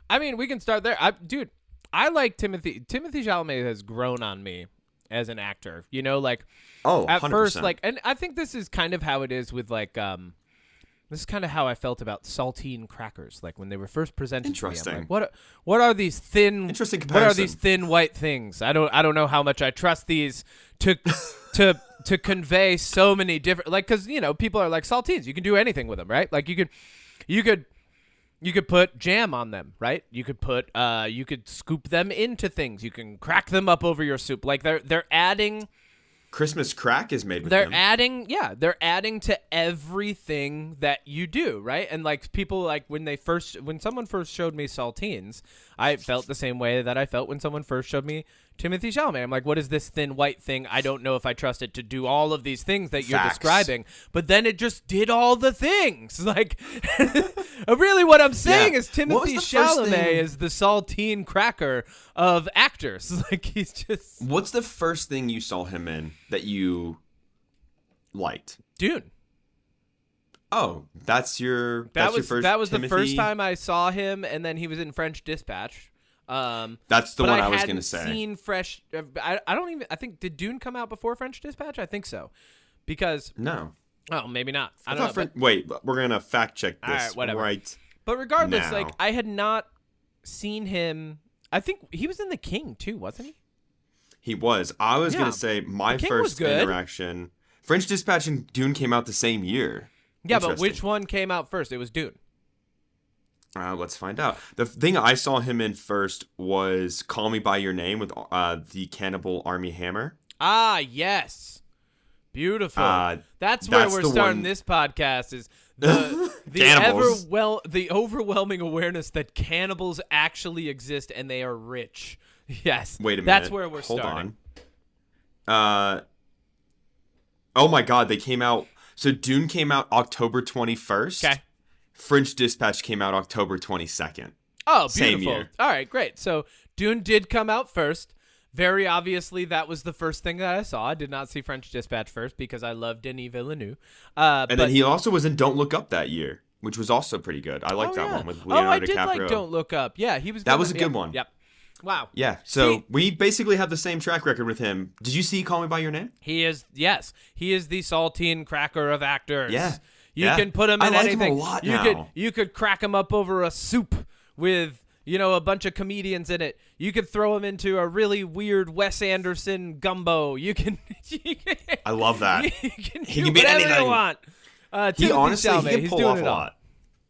I mean, we can start there. Dude, I like Timothy. Timothy Chalamet has grown on me as an actor. You know, like at 100%. first, like, and I think this is kind of how it is with like this is kind of how I felt about saltine crackers, like when they were first presented to me. I'm like, what are these thin? Interesting comparison. What are these thin white things? I don't know how much I trust these to convey so many different, like, because you know people are like saltines. You can do anything with them, right? Like you could put jam on them, right? You could scoop them into things. You can crack them up over your soup. Like they're adding. Christmas crack is made with they're them. they're adding to everything that you do, right? And like people, like when someone first showed me saltines, I felt the same way that I felt when someone first showed me Timothy Chalamet. I'm like, what is this thin white thing? I don't know if I trust it to do all of these things that you're describing. But then it just did all the things. Like, really what I'm saying is Timothy Chalamet is the saltine cracker of actors. Like, he's just... What's the first thing you saw him in that you liked? Dune. Oh, that's your first That was Timothy... the first time I saw him, and then he was in French Dispatch. That's the one I was going to say. Seen Fresh. I think, did Dune come out before French Dispatch? I think so, because no. Oh, maybe not. I don't know. Wait, we're gonna fact check this. All right, whatever. Right. But regardless, now. like I had not seen him. I think he was in The King too, wasn't he? He was. I was gonna say my first interaction. French Dispatch and Dune came out the same year. Yeah, but which one came out first? It was Dune. Let's find out. The thing I saw him in first was Call Me By Your Name with the Cannibal Army Hammer. Ah, yes. Beautiful. That's where we're starting this podcast is the overwhelming awareness that cannibals actually exist and they are rich. Yes. Wait a minute. That's where we're starting. On. Oh my God, they came out. So Dune came out October 21st. Okay. French Dispatch came out October 22nd. Oh, beautiful. Same year. All right, great. So Dune did come out first. Very obviously, that was the first thing that I saw. I did not see French Dispatch first because I love Denis Villeneuve. Then he also was in Don't Look Up that year, which was also pretty good. I liked that one with Leonardo DiCaprio. I did like Don't Look Up. Yeah, he was. That was a good one. Yep. Wow. Yeah. So we basically have the same track record with him. Did you see Call Me By Your Name? He is. Yes, he is the saltine cracker of actors. Yeah. You can put him in anything. Him a lot now. You could crack him up over a soup with, a bunch of comedians in it. You could throw him into a really weird Wes Anderson gumbo. You can I love that. He can be anything you want. He honestly Chalamet, he can pull off a lot.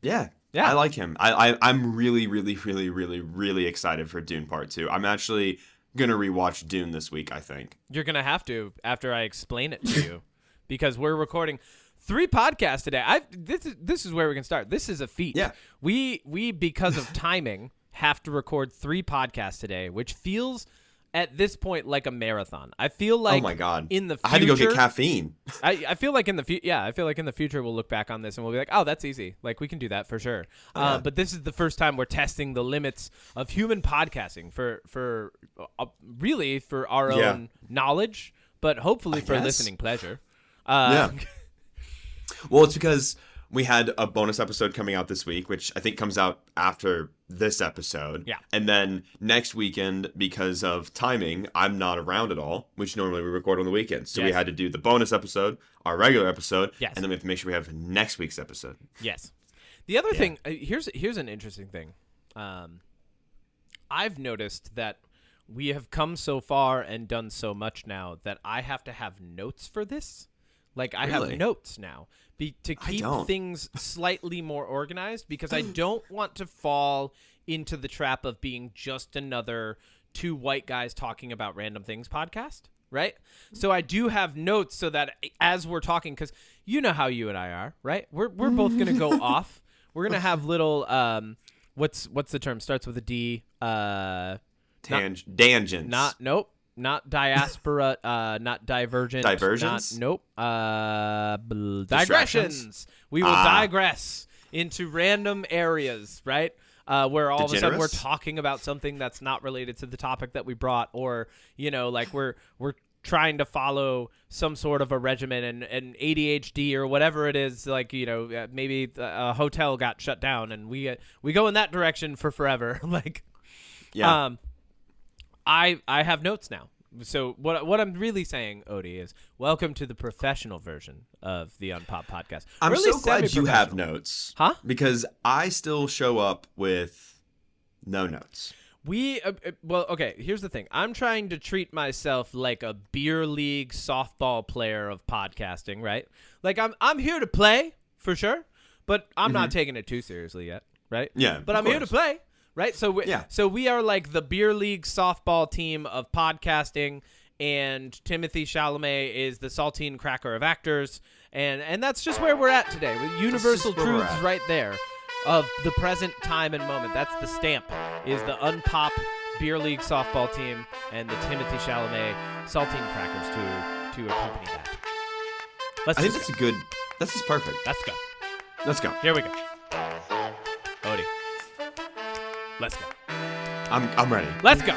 Yeah. I like him. I'm really, really, really, really, really excited for Dune Part 2. I'm actually going to rewatch Dune this week, I think. You're going to have to after I explain it to you because we're recording 3 podcasts today. This is where we can start. This is a feat. Yeah. We because of timing have to record 3 podcasts today, which feels at this point like a marathon. I feel like oh my God. In the future, I had to go get caffeine. I feel like in the future we'll look back on this and we'll be like, oh, that's easy. Like we can do that for sure. But this is the first time we're testing the limits of human podcasting for really for our own knowledge, but hopefully for listening pleasure. Yeah. Well, it's because we had a bonus episode coming out this week, which I think comes out after this episode. Yeah. And then next weekend, because of timing, I'm not around at all, which normally we record on the weekends. So we had to do the bonus episode, our regular episode, and then we have to make sure we have next week's episode. Yes. The other thing, here's an interesting thing. I've noticed that we have come so far and done so much now that I have to have notes for this. Like, I have notes now to keep things slightly more organized because I don't want to fall into the trap of being just another 2 white guys talking about random things podcast, right? So I do have notes so that as we're talking, because you know how you and I are, right? We're both going to go off. We're going to have little, what's the term? Starts with a D. Tangents. Not diaspora, not divergent. Divergence? Digressions. We will digress into random areas, right? Where all of a sudden we're talking about something that's not related to the topic that we brought, or like we're trying to follow some sort of a regimen and ADHD or whatever it is, like, maybe a hotel got shut down and we go in that direction for forever. Like, yeah. I have notes now. So what I'm really saying, Odie, is welcome to the professional version of the Unpop podcast. I'm really so glad you have notes. Huh? Because I still show up with no notes. Okay, here's the thing. I'm trying to treat myself like a beer league softball player of podcasting, right? Like, I'm here to play, for sure, but I'm not taking it too seriously yet, right? Yeah, but I'm here to play. Right, so we are like the beer league softball team of podcasting, and Timothy Chalamet is the saltine cracker of actors, and that's just where we're at today with universal truths right there of the present time and moment. That's the stamp, is the Unpop beer league softball team and the Timothy Chalamet saltine crackers to accompany that. I think that's good. This is perfect. Let's go. Here we go. Odie. Let's go. I'm ready. Let's go.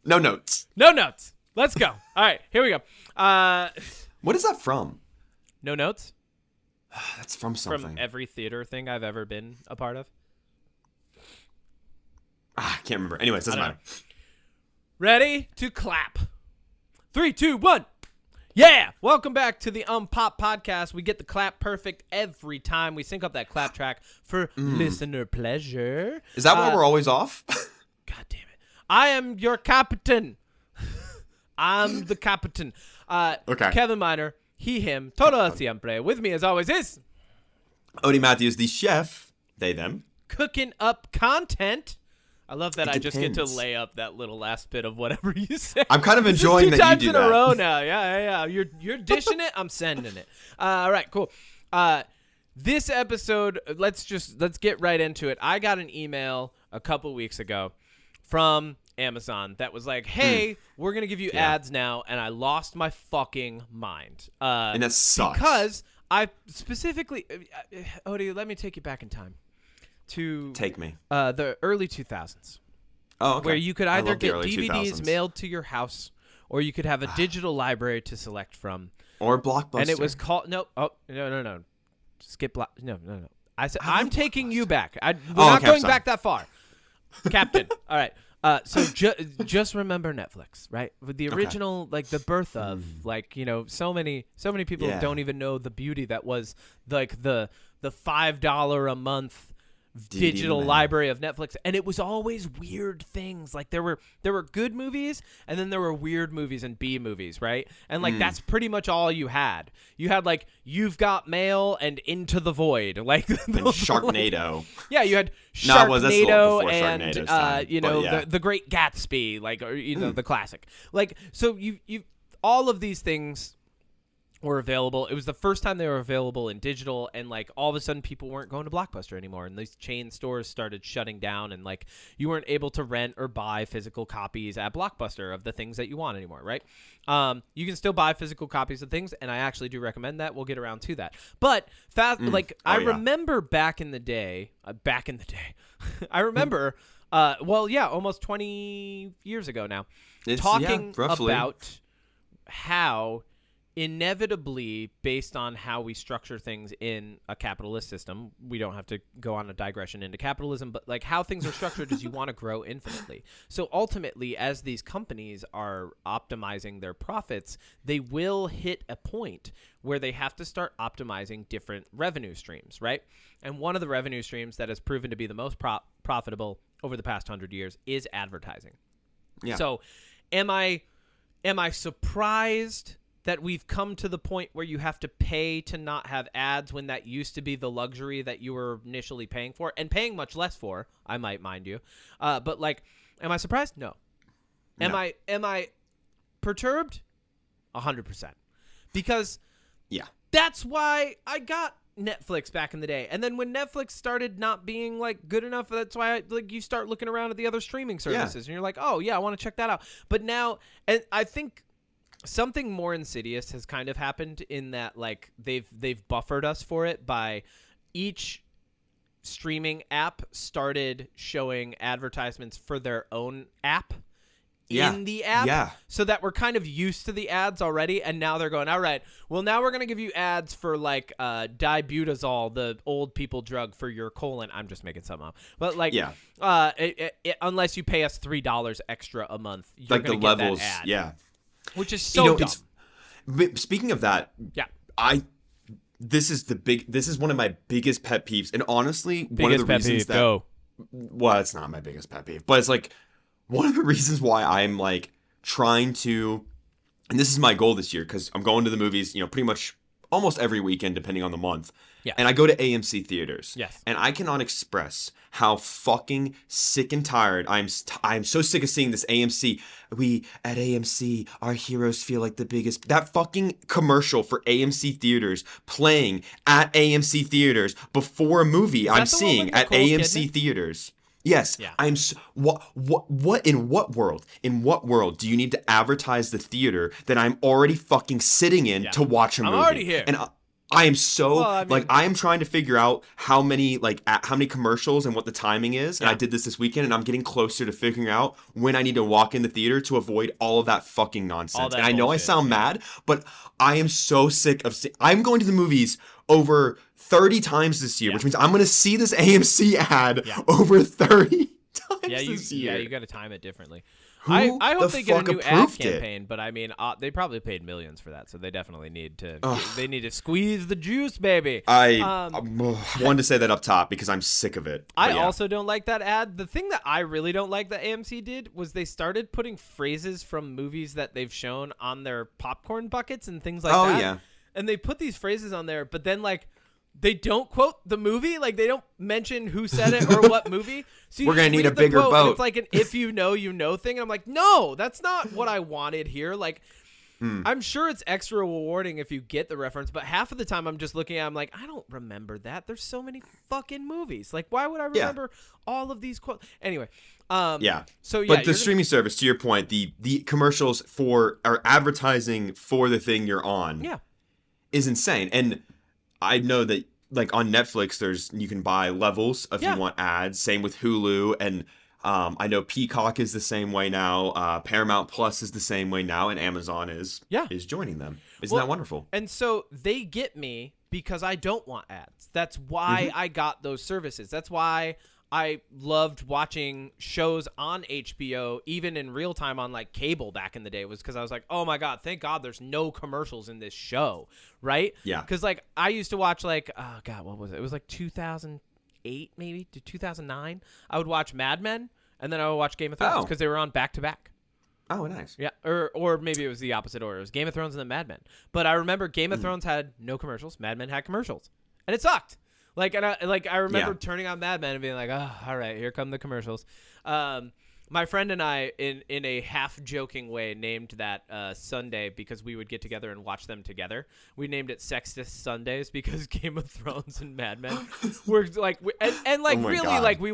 No notes. No notes. Let's go. All right, here we go. What is that from? No notes? That's from something. From every theater thing I've ever been a part of. I can't remember. Anyways, doesn't matter. Ready to clap. 3, 2, 1. Yeah! Welcome back to the Unpop podcast. We get the clap perfect every time. We sync up that clap track for listener pleasure. Is that why we're always off? God damn it. I am your captain. I'm the captain. Okay. Kevin Miner, he, him, todo siempre. With me, as always, is Odie Matthews, the chef. They, them. Cooking up content. I love that I just get to lay up that little last bit of whatever you say. I'm kind of enjoying that you do that. 2 times in a row now. Yeah. You're dishing it. I'm sending it. All right, cool. This episode, let's get right into it. I got an email a couple weeks ago from Amazon that was like, hey, we're going to give you ads now, and I lost my fucking mind. And that sucks. Because I specifically, Odie, let me take you back in time to take me the early 2000s. Oh, okay. Where you could either get DVDs 2000s. mailed to your house, or you could have a digital library to select from. Or Blockbuster. And it was called, no. Skip No. I said, I'm taking you back. We're not going back that far. Captain. All right. So just remember Netflix, right? With the original, like the birth of, like, so many people don't even know the beauty that was like the $5 a month digital library of Netflix, and it was always weird things. Like there were good movies, and then there were weird movies and B movies, right? And like that's pretty much all you had. You had like You've Got Mail and Into the Void, like and Sharknado. Like, yeah, you had Sharknado and Sharknado's the Great Gatsby, like, or the classic. Like, so you all of these things were available. It was the first time they were available in digital, and like all of a sudden people weren't going to Blockbuster anymore, and these chain stores started shutting down, and like you weren't able to rent or buy physical copies at Blockbuster of the things that you want anymore, right? You can still buy physical copies of things, and I actually do recommend that. We'll get around to that. But I remember back in the day, I remember almost 20 years ago now, talking about how inevitably, based on how we structure things in a capitalist system, we don't have to go on a digression into capitalism, but like how things are structured is you want to grow infinitely. So ultimately, as these companies are optimizing their profits, they will hit a point where they have to start optimizing different revenue streams, right? And one of the revenue streams that has proven to be the most profitable over the past 100 years is advertising. Yeah. So am I surprised that we've come to the point where you have to pay to not have ads when that used to be the luxury that you were initially paying for, and paying much less for, I might mind you. But like, am I surprised? No. Am I perturbed? 100%. Because that's why I got Netflix back in the day. And then when Netflix started not being like good enough, that's why you start looking around at the other streaming services and you're like, oh yeah, I want to check that out. But now, and I think something more insidious has kind of happened in that like they've buffered us for it by each streaming app started showing advertisements for their own app in the app, so that we're kind of used to the ads already, and now they're going, all right, well, now we're going to give you ads for like dibutazole, the old people drug for your colon. I'm just making something up, but like unless you pay us $3 extra a month, you're like the levels, that ad, which is so dumb. Speaking of that, this is one of my biggest pet peeves, and honestly, one of the reasons that well, it's not my biggest pet peeve, but it's like one of the reasons why I'm like trying to, and this is my goal this year because I'm going to the movies, pretty much almost every weekend depending on the month. Yeah. And I go to AMC theaters. Yes. And I cannot express how fucking sick and tired I'm so sick of seeing this AMC. We at AMC, our heroes feel like the biggest. That fucking commercial for AMC theaters playing at AMC theaters before a movie I'm seeing at AMC theaters. Yes, yeah. What in what world do you need to advertise the theater that I'm already fucking sitting in to watch a movie? I'm already here. And I am so I am trying to figure out how many commercials and what the timing is. And I did this weekend, and I'm getting closer to figuring out when I need to walk in the theater to avoid all of that fucking nonsense. And I know I sound mad, but I am so sick of I'm going to the movies over 30 times this year, which means I'm going to see this AMC ad over 30 times this year. Yeah, you got to time it differently. I hope they get a new ad campaign, but I mean, they probably paid millions for that, so they definitely need to. They need to squeeze the juice, baby. I wanted to say that up top because I'm sick of it. I also don't like that ad. The thing that I really don't like that AMC did was they started putting phrases from movies that they've shown on their popcorn buckets and things like that. Oh yeah, and they put these phrases on there, but then like, they don't quote the movie, like they don't mention who said it or what movie. So we're gonna need a bigger boat. It's like an if you know thing, and I'm like, no, that's not what I wanted here. Like, I'm sure it's extra rewarding if you get the reference, but half of the time I'm just looking at it, I'm like, I don't remember that. There's so many fucking movies. Like, why would I remember all of these quotes? Anyway, So but the streaming service, to your point, the commercials for or advertising for the thing you're on, is insane. And I know that like on Netflix, you can buy levels if you want ads. Same with Hulu, and I know Peacock is the same way now. Paramount Plus is the same way now, and Amazon is joining them. Isn't that wonderful? And so they get me because I don't want ads. That's why I got those services. That's why I loved watching shows on HBO, even in real time on like cable back in the day, was because I was like, oh my God, thank God there's no commercials in this show. Right? Yeah. Because like I used to watch like, oh God, what was it? It was like 2008 maybe to 2009. I would watch Mad Men, and then I would watch Game of Thrones because they were on back to back. Oh, nice. Yeah. Or maybe it was the opposite order. It was Game of Thrones and then Mad Men. But I remember Game of Thrones had no commercials. Mad Men had commercials. And it sucked. Like, and I remember turning on Mad Men and being like, oh, all right, here come the commercials. My friend and I, in a half-joking way, named that Sunday because we would get together and watch them together. We named it Sexist Sundays because Game of Thrones and Mad Men were like, we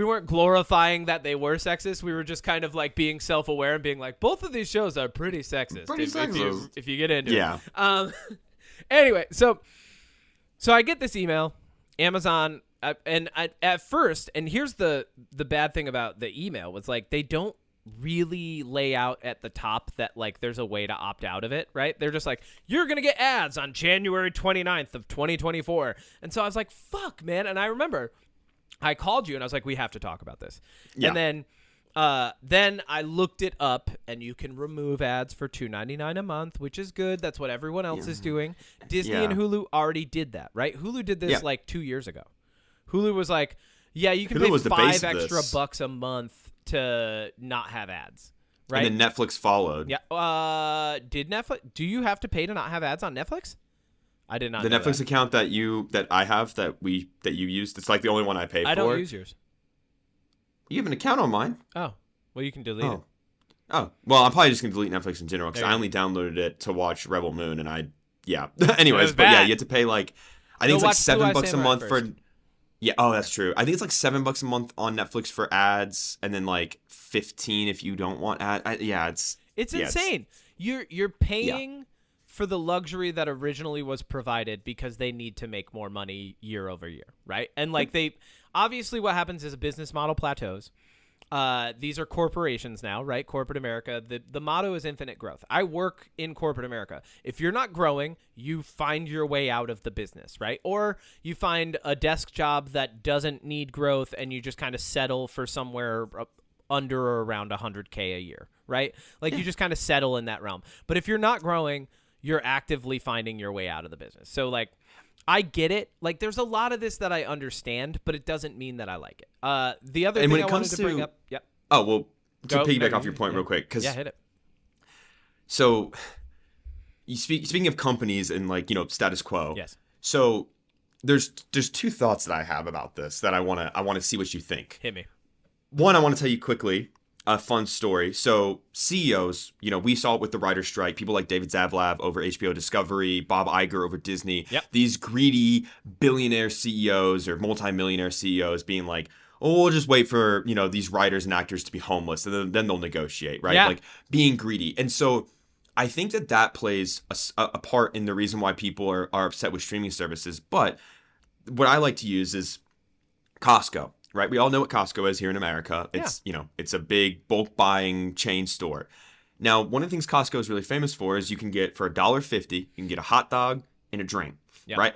weren't glorifying that they were sexist. We were just kind of like being self-aware and being like, both of these shows are pretty sexist. If you get into it. Anyway, so I get this email, Amazon, and at first, and here's the bad thing about the email was like they don't really lay out at the top that like there's a way to opt out of it, right? They're just like, you're going to get ads on January 29th of 2024. And so I was like, fuck, man. And I remember I called you and I was like, we have to talk about this. Yeah. And then I looked it up, and you can remove ads for $2.99 a month, which is good. That's what everyone else is doing. Disney and Hulu already did that, right? Hulu did this like 2 years ago. Hulu was like, you can pay $5 extra bucks a month to not have ads, right? And then Netflix followed. Yeah. Did Netflix? Do you have to pay to not have ads on Netflix? I did not. The know Netflix account that I have that you used. It's like the only one I pay for. I don't use yours. You have an account on mine. Oh, well, you can delete it. Oh, well, I'm probably just gonna delete Netflix in general because I only downloaded it to watch Rebel Moon, and anyways, but you have to pay like I think it's like $7 a month first. for. Yeah. Oh, that's true. I think it's like $7 a month on Netflix for ads, and then like 15 if you don't want ad. It's insane. You're paying for the luxury that originally was provided because they need to make more money year over year, right? And like they obviously what happens is a business model plateaus. These are corporations now, right? Corporate America. The motto is infinite growth. I work in corporate America. If you're not growing, you find your way out of the business, right? Or you find a desk job that doesn't need growth and you just kind of settle for somewhere under or around 100K a year, right? Like you just kind of settle in that realm. But if you're not growing, you're actively finding your way out of the business. So like I get it. Like there's a lot of this that I understand, but it doesn't mean that I like it. The other thing I wanted to bring up. Yep. Oh, well, to piggyback off your point real quick. Hit it. So speaking of companies and like, status quo. Yes. So there's two thoughts that I have about this that I want to see what you think. Hit me. One, I want to tell you quickly a fun story. So CEOs, we saw it with the writer's strike. People like David Zaslav over HBO Discovery, Bob Iger over Disney. Yep. These greedy billionaire CEOs or multimillionaire CEOs being like, oh, we'll just wait for, these writers and actors to be homeless and then they'll negotiate, right? Yeah. Like being greedy. And so I think that plays a part in the reason why people are upset with streaming services. But what I like to use is Costco. Right, we all know what Costco is here in America. It's it's a big bulk buying chain store. Now, one of the things Costco is really famous for is you can get for $1.50, you can get a hot dog and a drink. Yep. Right,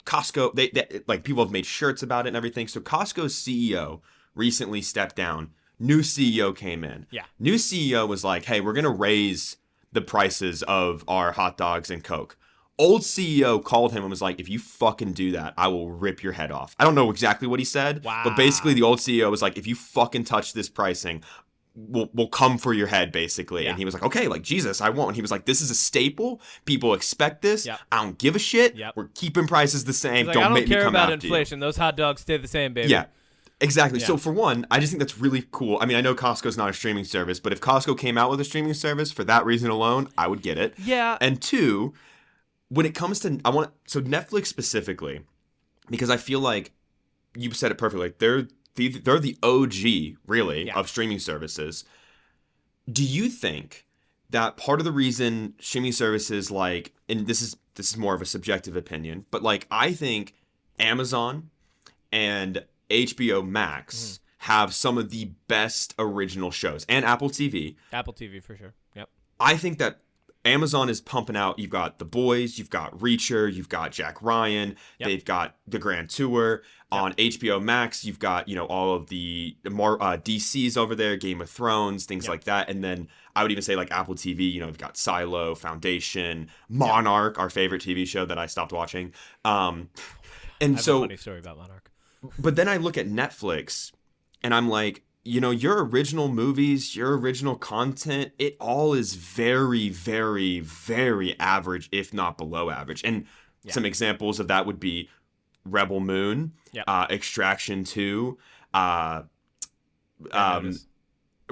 Costco, they like people have made shirts about it and everything. So Costco's CEO recently stepped down. New CEO came in. Yeah, new CEO was like, hey, we're gonna raise the prices of our hot dogs and Coke. Old CEO called him and was like, if you fucking do that, I will rip your head off. I don't know exactly what he said, but basically the old CEO was like, if you fucking touch this pricing, we'll come for your head, basically. Yeah. And he was like, okay, like, Jesus, I won't. And he was like, this is a staple. People expect this. Yep. I don't give a shit. Yep. We're keeping prices the same. Like, don't make me come after you. I don't care about inflation. Those hot dogs stay the same, baby. Yeah. Exactly. Yeah. So for one, I just think that's really cool. I mean, I know Costco's not a streaming service, but if Costco came out with a streaming service for that reason alone, I would get it. Yeah. And two, when it comes to so Netflix specifically, because I feel like you said it perfectly. They're the OG really of streaming services. Do you think that part of the reason streaming services like, and this is more of a subjective opinion, but like I think Amazon and HBO Max have some of the best original shows, and Apple TV. Apple TV for sure. Yep. I think that Amazon is pumping out. You've got The Boys, you've got Reacher, you've got Jack Ryan. Yep. They've got The Grand Tour. Yep. On HBO Max, you've got all of the DCs over there, Game of Thrones, things like that. And then I would even say like Apple TV. You've got Silo, Foundation, Monarch, our favorite TV show that I stopped watching. And I have a funny story about Monarch. But then I look at Netflix, and I'm like, your original movies, your original content, it all is very, very, very average, if not below average. And some examples of that would be Rebel Moon, Extraction 2,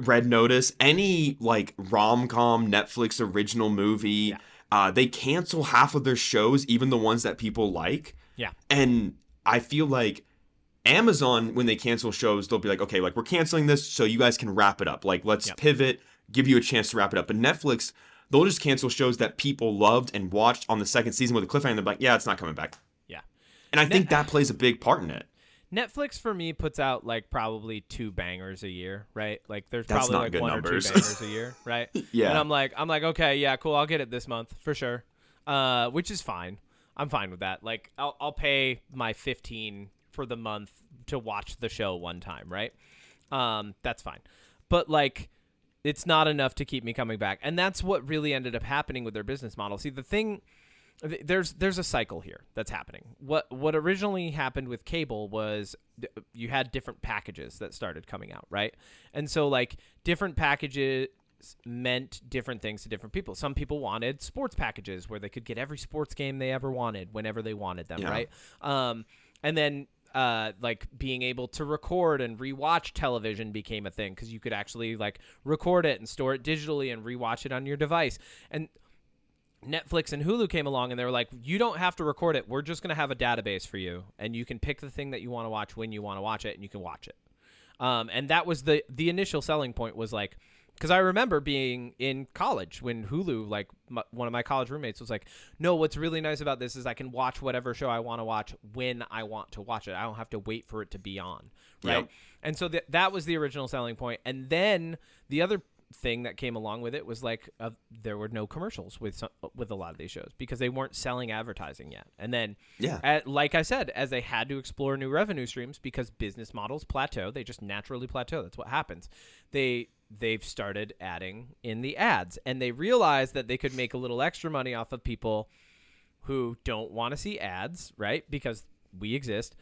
Red Notice, any like rom-com Netflix original movie. Yeah. They cancel half of their shows, even the ones that people like. Yeah. And I feel like Amazon, when they cancel shows, they'll be like, okay, like we're canceling this so you guys can wrap it up. Like, let's pivot, give you a chance to wrap it up. But Netflix, they'll just cancel shows that people loved and watched on the second season with a cliffhanger. They're like, yeah, it's not coming back. Yeah. And I think that plays a big part in it. Netflix for me puts out like probably 2 bangers a year, right? Like there's That's probably like 1 numbers. or 2 bangers a year, right? Yeah. And I'm like, okay, yeah, cool. I'll get it this month for sure. Which is fine. I'm fine with that. Like I'll pay my $15 for the month to watch the show one time, right? That's fine. But like it's not enough to keep me coming back. And that's what really ended up happening with their business model. See, the thing, there's a cycle here that's happening. What originally happened with cable was you had different packages that started coming out, right? And so like different packages meant different things to different people. Some people wanted sports packages where they could get every sports game they ever wanted whenever they wanted them, right? And then like being able to record and rewatch television became a thing because you could actually like record it and store it digitally and rewatch it on your device. And Netflix and Hulu came along and they were like, you don't have to record it. We're just going to have a database for you, and you can pick the thing that you want to watch when you want to watch it, and you can watch it. And that was the initial selling point, was like, because I remember being in college when Hulu, like one of my college roommates was like, no, what's really nice about this is I can watch whatever show I want to watch when I want to watch it. I don't have to wait for it to be on. Right. Yep. And so that was the original selling point. And then the other thing that came along with it was like there were no commercials with a lot of these shows because they weren't selling advertising yet. And then, like I said, as they had to explore new revenue streams because business models plateau, they just naturally plateau. That's what happens. They've started adding in the ads, and they realized that they could make a little extra money off of people who don't want to see ads, right? Because we exist.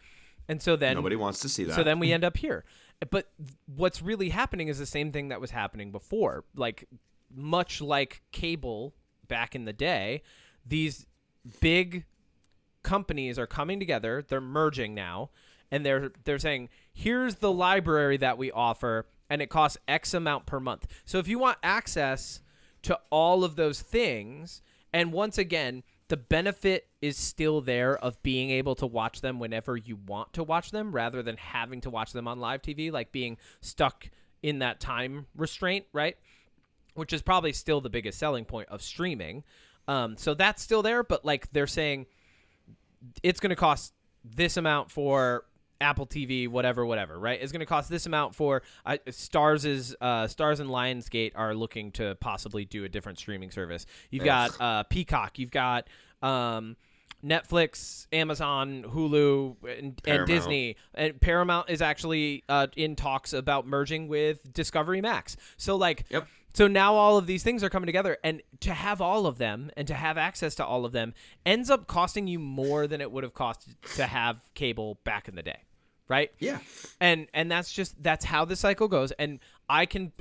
And so then nobody wants to see that. So then we end up here. But what's really happening is the same thing that was happening before. Like, much like cable back in the day, these big companies are coming together. They're merging now, and they're saying, here's the library that we offer, and it costs X amount per month. So if you want access to all of those things, and once again, the benefit is still there of being able to watch them whenever you want to watch them rather than having to watch them on live TV, like being stuck in that time restraint, right? Which is probably still the biggest selling point of streaming. So that's still there, but like they're saying it's going to cost this amount for Apple TV, whatever, right? It's going to cost this amount for Stars and Lionsgate are looking to possibly do a different streaming service. You've got Peacock, you've got Netflix, Amazon, Hulu, and Disney. And Paramount is actually in talks about merging with Discovery Max. So like, So now all of these things are coming together, and to have all of them and to have access to all of them ends up costing you more than it would have cost to have cable back in the day, right? Yeah. And that's how the cycle goes. And I can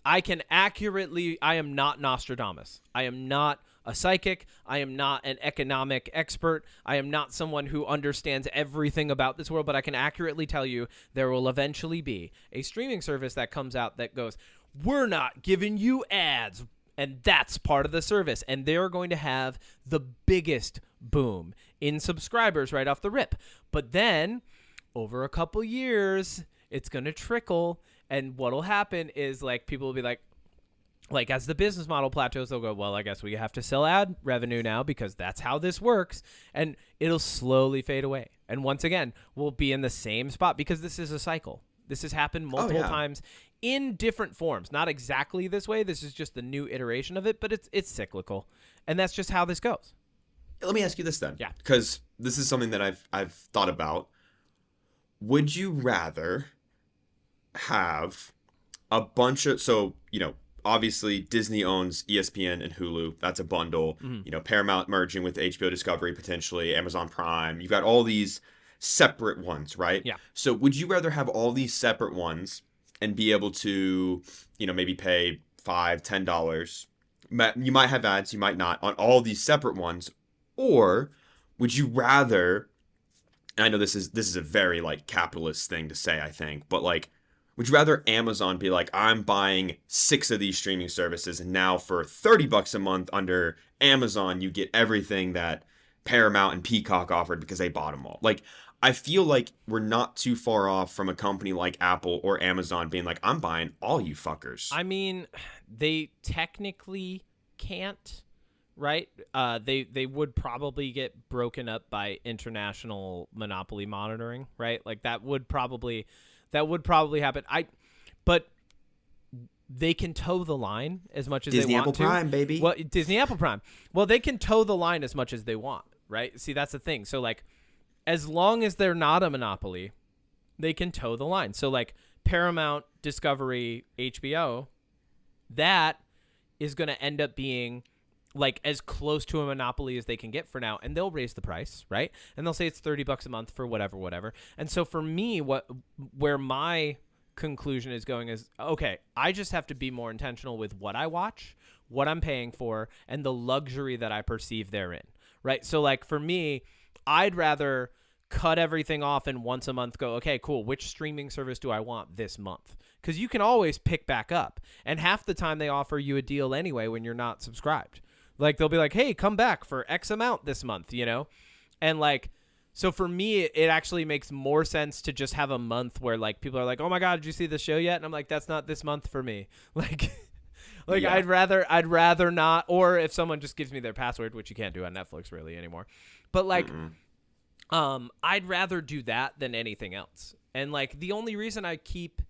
accurately, I am not Nostradamus. I am not a psychic. I am not an economic expert. I am not someone who understands everything about this world, but I can accurately tell you there will eventually be a streaming service that comes out that goes, we're not giving you ads, and that's part of the service. And they're going to have the biggest boom in subscribers right off the rip. But then over a couple years, it's going to trickle. And what'll happen is like people will be like as the business model plateaus, they'll go, well, I guess we have to sell ad revenue now because that's how this works. And it'll slowly fade away. And once again, we'll be in the same spot because this is a cycle. This has happened multiple times in different forms. Not exactly this way. This is just the new iteration of it, but it's cyclical. And that's just how this goes. Let me ask you this then. Yeah. Because this is something that I've thought about. Would you rather have a bunch of, so, obviously Disney owns ESPN and Hulu. That's a bundle. Mm-hmm. Paramount merging with HBO Discovery, potentially Amazon Prime. You've got all these separate ones, right? Yeah. So would you rather have all these separate ones and be able to, maybe pay $5, $10? You might have ads, you might not, on all these separate ones. Or would you rather, and I know this is a very like capitalist thing to say, I think, but like, would you rather Amazon be like, I'm buying 6 of these streaming services, and now for $30 a month under Amazon, you get everything that Paramount and Peacock offered because they bought them all? Like, I feel like we're not too far off from a company like Apple or Amazon being like, I'm buying all you fuckers. I mean, they technically can't, right? They would probably get broken up by international monopoly monitoring, right? Like that would probably happen. But they can toe the line as much as Disney they want Apple Prime, baby. Well, Disney Apple Prime. Well, they can toe the line as much as they want, right? See, that's the thing. So like, as long as they're not a monopoly, they can toe the line. So like Paramount, Discovery, HBO, that is going to end up being like as close to a monopoly as they can get for now, and they'll raise the price, right? And they'll say it's $30 a month for whatever. And so for me, where my conclusion is going is, okay, I just have to be more intentional with what I watch, what I'm paying for, and the luxury that I perceive therein, right? So like for me, I'd rather cut everything off and once a month go, okay, cool, which streaming service do I want this month? Because you can always pick back up. And half the time they offer you a deal anyway when you're not subscribed. Like they'll be like, hey, come back for X amount this month, you know? And like, so for me, it actually makes more sense to just have a month where like people are like, oh my God, did you see the show yet? And I'm like, that's not this month for me. Like, Yeah. I'd rather not, or if someone just gives me their password, which you can't do on Netflix really anymore. But like, I'd rather do that than anything else. And like the only reason I keep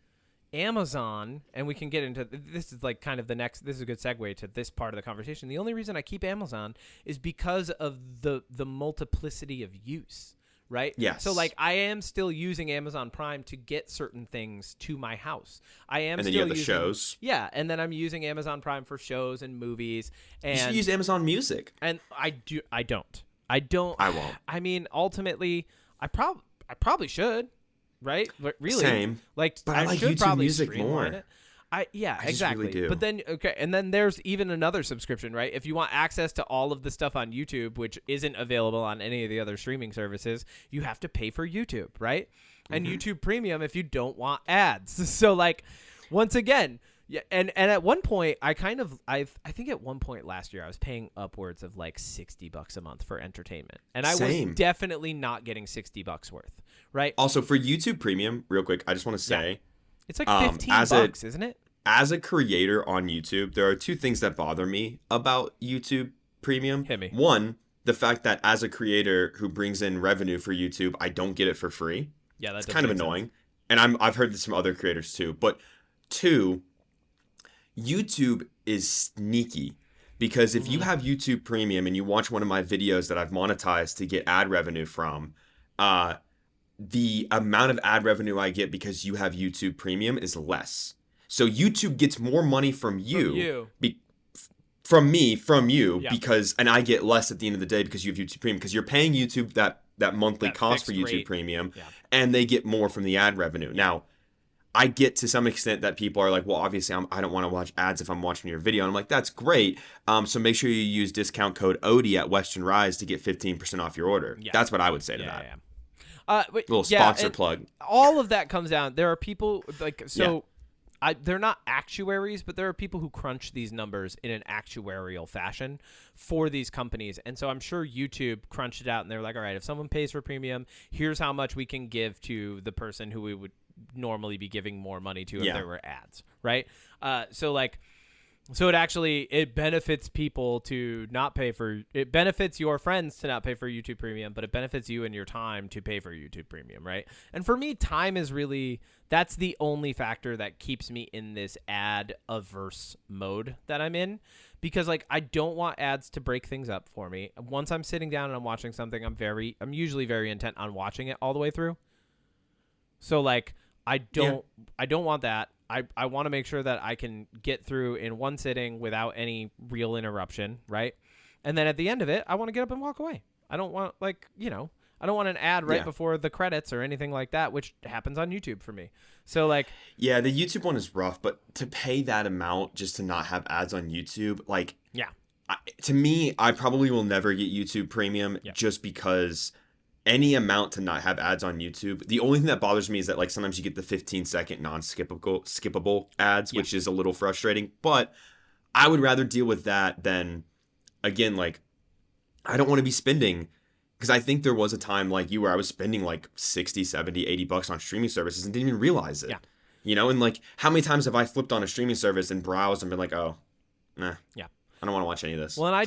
Amazon, and we can get into this is like kind of this is a good segue to this part of the conversation. The only reason I keep Amazon is because of the multiplicity of use, right? Yes. So like I am still using Amazon Prime to get certain things to my house. I am, and then still you have the shows. Yeah, and then I'm using Amazon Prime for shows and movies. And You should use Amazon Music. And I don't. I won't. I mean, ultimately, I probably should. Right? But really, same. Like, but I like should YouTube Music more. It. Yeah, I exactly. Just really do. But then, okay, and then there's even another subscription, right? If you want access to all of the stuff on YouTube, which isn't available on any of the other streaming services, you have to pay for YouTube, right? And YouTube Premium if you don't want ads. So, like, once again. Yeah, and at one point, I think at one point last year, I was paying upwards of like $60 a month for entertainment, and I was definitely not getting $60 worth, right? Also, for YouTube Premium, real quick, I just want to say, it's like $15, isn't it? As a creator on YouTube, there are two things that bother me about YouTube Premium. Hit me. One, the fact that as a creator who brings in revenue for YouTube, I don't get it for free. Yeah, that's kind of annoying, and I've heard this from other creators too. But two, YouTube is sneaky because if you have YouTube Premium and you watch one of my videos that I've monetized to get ad revenue from, the amount of ad revenue I get because you have YouTube Premium is less. So YouTube gets more money from you, from you, because, and I get less at the end of the day because you have YouTube Premium, because you're paying YouTube that monthly cost for YouTube Premium, and they get more from the ad revenue. Now, I get to some extent that people are like, well, obviously I don't want to watch ads if I'm watching your video. And I'm like, that's great. So make sure you use discount code ODI at Western Rise to get 15% off your order. Yeah. That's what I would say to that. Little sponsor plug. All of that comes down. There are people like, so they're not actuaries, but there are people who crunch these numbers in an actuarial fashion for these companies. And so I'm sure YouTube crunched it out and they're like, all right, if someone pays for premium, here's how much we can give to the person who we would normally be giving more money to if there were ads, right? So it benefits people to not pay for it, benefits your friends to not pay for YouTube Premium, but it benefits you and your time to pay for YouTube Premium, right? And for me, time is really, that's the only factor that keeps me in this ad averse mode that I'm in, because like I don't want ads to break things up for me. Once I'm sitting down and I'm watching something, I'm usually very intent on watching it all the way through. So like I don't want that. I want to make sure that I can get through in one sitting without any real interruption, right? And then at the end of it, I want to get up and walk away. I don't want I don't want an ad right before the credits or anything like that, which happens on YouTube for me. So like, yeah, the YouTube one is rough, but to pay that amount just to not have ads on YouTube, like, to me, I probably will never get YouTube Premium just because any amount to not have ads on YouTube. The only thing that bothers me is that like sometimes you get the 15-second skippable ads, which is a little frustrating, but I would rather deal with that than, again, like, I don't want to be spending, because I think there was a time like you where I was spending like 60, 70, $80 on streaming services and didn't even realize it. You know, and like how many times have I flipped on a streaming service and browsed and been like, oh, nah. I don't want to watch any of this. Well, and I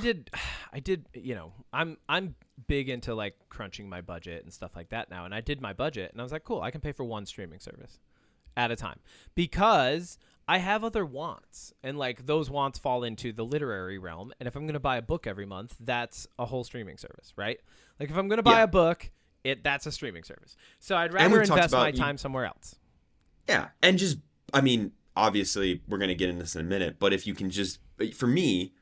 did, you know, I'm big into like crunching my budget and stuff like that now. And I did my budget and I was like, cool, I can pay for one streaming service at a time because I have other wants, and like those wants fall into the literary realm. And if I'm going to buy a book every month, that's a whole streaming service, right? Like if I'm going to buy a book, that's a streaming service. So I'd rather invest my time somewhere else. Yeah. And just, I mean, obviously we're going to get into this in a minute, but if you can just, for me,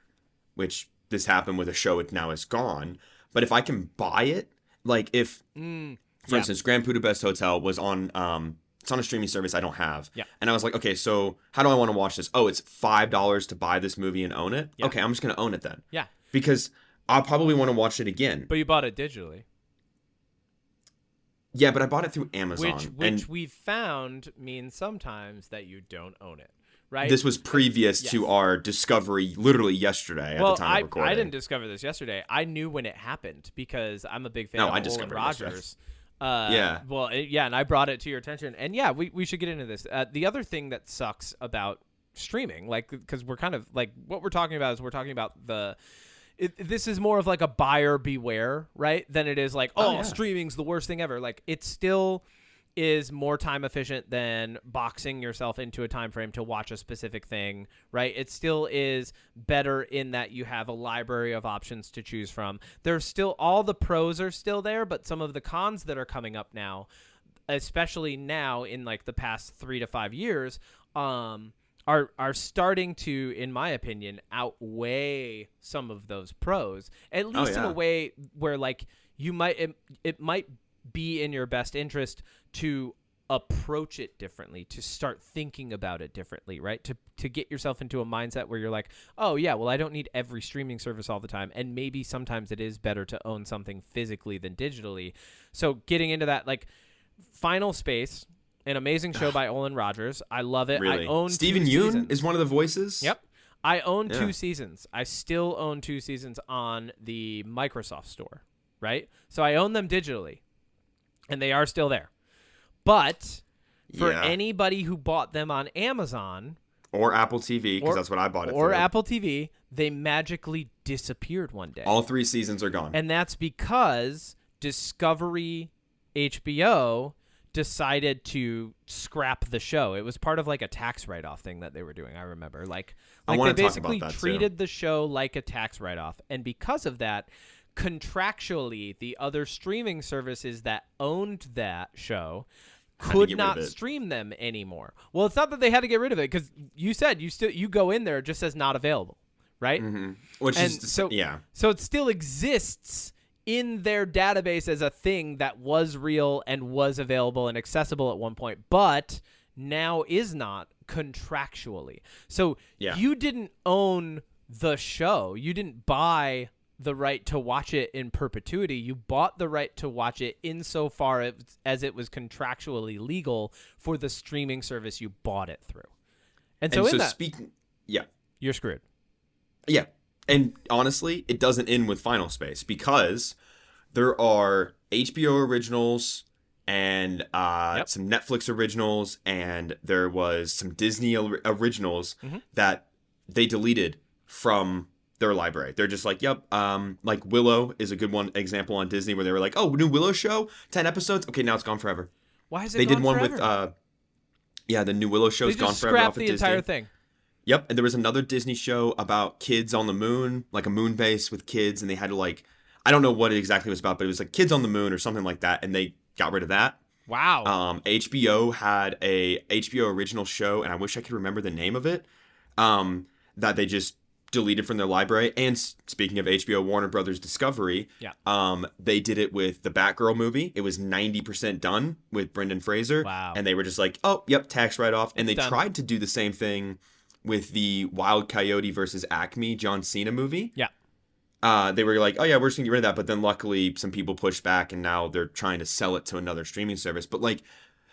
which this happened with a show, it now is gone. But if I can buy it, like if, for instance, Grand Budapest Hotel was on, it's on a streaming service I don't have. Yeah. And I was like, okay, so how do I want to watch this? Oh, it's $5 to buy this movie and own it? Yeah. Okay, I'm just going to own it then. Yeah. Because I'll probably want to watch it again. But you bought it digitally. Yeah, but I bought it through Amazon. Which we've found means sometimes that you don't own it. right? This was previous to our discovery literally yesterday at the time of recording. I didn't discover this yesterday. I knew when it happened because I'm a big fan of Olin Rogers. And I brought it to your attention. And yeah, we should get into this. The other thing that sucks about streaming, like, because we're kind of like what we're talking about is we're talking about this is more of like a buyer beware, right? Than it is like, streaming's the worst thing ever. Like, it still is more time efficient than boxing yourself into a time frame to watch a specific thing, right? It still is better in that you have a library of options to choose from. There's still, all the pros are still there, but some of the cons that are coming up now, especially now in like the past 3 to 5 years, are starting to, in my opinion, outweigh some of those pros, at least in a way where like it might be in your best interest to approach it differently, to start thinking about it differently, right? To get yourself into a mindset where you're like, oh yeah, well, I don't need every streaming service all the time. And maybe sometimes it is better to own something physically than digitally. So getting into that, like Final Space, an amazing show by Olin Rogers. I love it. Really? I own Steven Yeun is one of the voices? Yep. I own 2 seasons. I still own 2 seasons on the Microsoft Store, right? So I own them digitally, and they are still there. But for anybody who bought them on Amazon or Apple TV, because that's what I bought it or through. Apple TV, they magically disappeared one day. All 3 seasons are gone. And that's because Discovery HBO decided to scrap the show. It was part of like a tax write-off thing that they were doing, I remember. Like they basically treated the show like a tax write-off. And because of that, contractually, the other streaming services that owned that show could not stream them anymore. Well, it's not that they had to get rid of it, because you said you go in there, it just says not available, right? Mm-hmm. So it still exists in their database as a thing that was real and was available and accessible at one point, but now is not contractually. So you didn't own the show. You didn't buy the right to watch it in perpetuity. You bought the right to watch it insofar as it was contractually legal for the streaming service you bought it through. And so you're screwed. Yeah. And honestly, it doesn't end with Final Space, because there are HBO originals and some Netflix originals, and there was some Disney originals that they deleted from their library. They're just like, like Willow is a good example on Disney, where they were like, oh, new Willow show, 10 episodes. Okay, now it's gone forever. Why is it They gone did one forever? with, the new Willow show's gone forever off of Disney. They just scrapped the entire thing. Yep, and there was another Disney show about kids on the moon, like a moon base with kids, and they had to like, I don't know what it exactly was about, but it was like kids on the moon or something like that, and they got rid of that. Wow. HBO had a HBO original show, and I wish I could remember the name of it, that they just deleted from their library. And speaking of HBO, Warner Brothers Discovery, they did it with the Batgirl movie. It was 90% done with Brendan Fraser. Wow. And they were just like, oh, yep, tax write-off. And they tried to do the same thing with the Wild Coyote versus Acme John Cena movie. Yeah. They were like, oh yeah, we're just gonna get rid of that. But then luckily some people pushed back, and now they're trying to sell it to another streaming service. But like,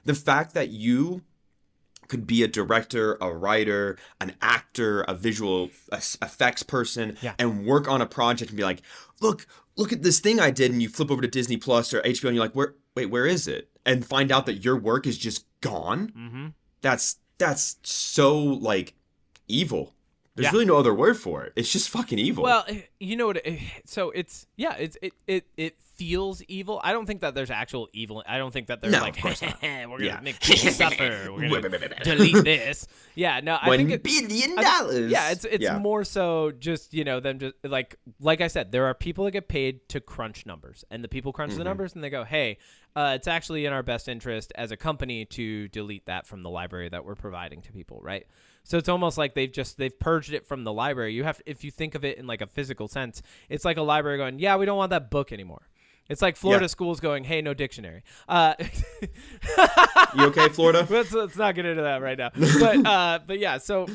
the fact that you could be a director, a writer, an actor, a visual effects person, and work on a project and be like, look at this thing I did, and you flip over to Disney Plus or HBO and you're like, where is it? And find out that your work is just gone. Mm-hmm. That's so like evil. There's really no other word for it. It's just fucking evil. Well, you know what? So it feels evil. I don't think that there's actual evil. I don't think that there's like, we're gonna make people suffer. We're gonna delete this. Yeah, no, I think $1 billion. It's more so just them just like I said, there are people that get paid to crunch numbers, and the people crunch the numbers and they go, hey, it's actually in our best interest as a company to delete that from the library that we're providing to people, right? So it's almost like they've purged it from the library. You have, if you think of it in like a physical sense, it's like a library going, yeah, we don't want that book anymore. It's like Florida schools going, hey, no dictionary. You okay, Florida? Let's not get into that right now. But yeah, so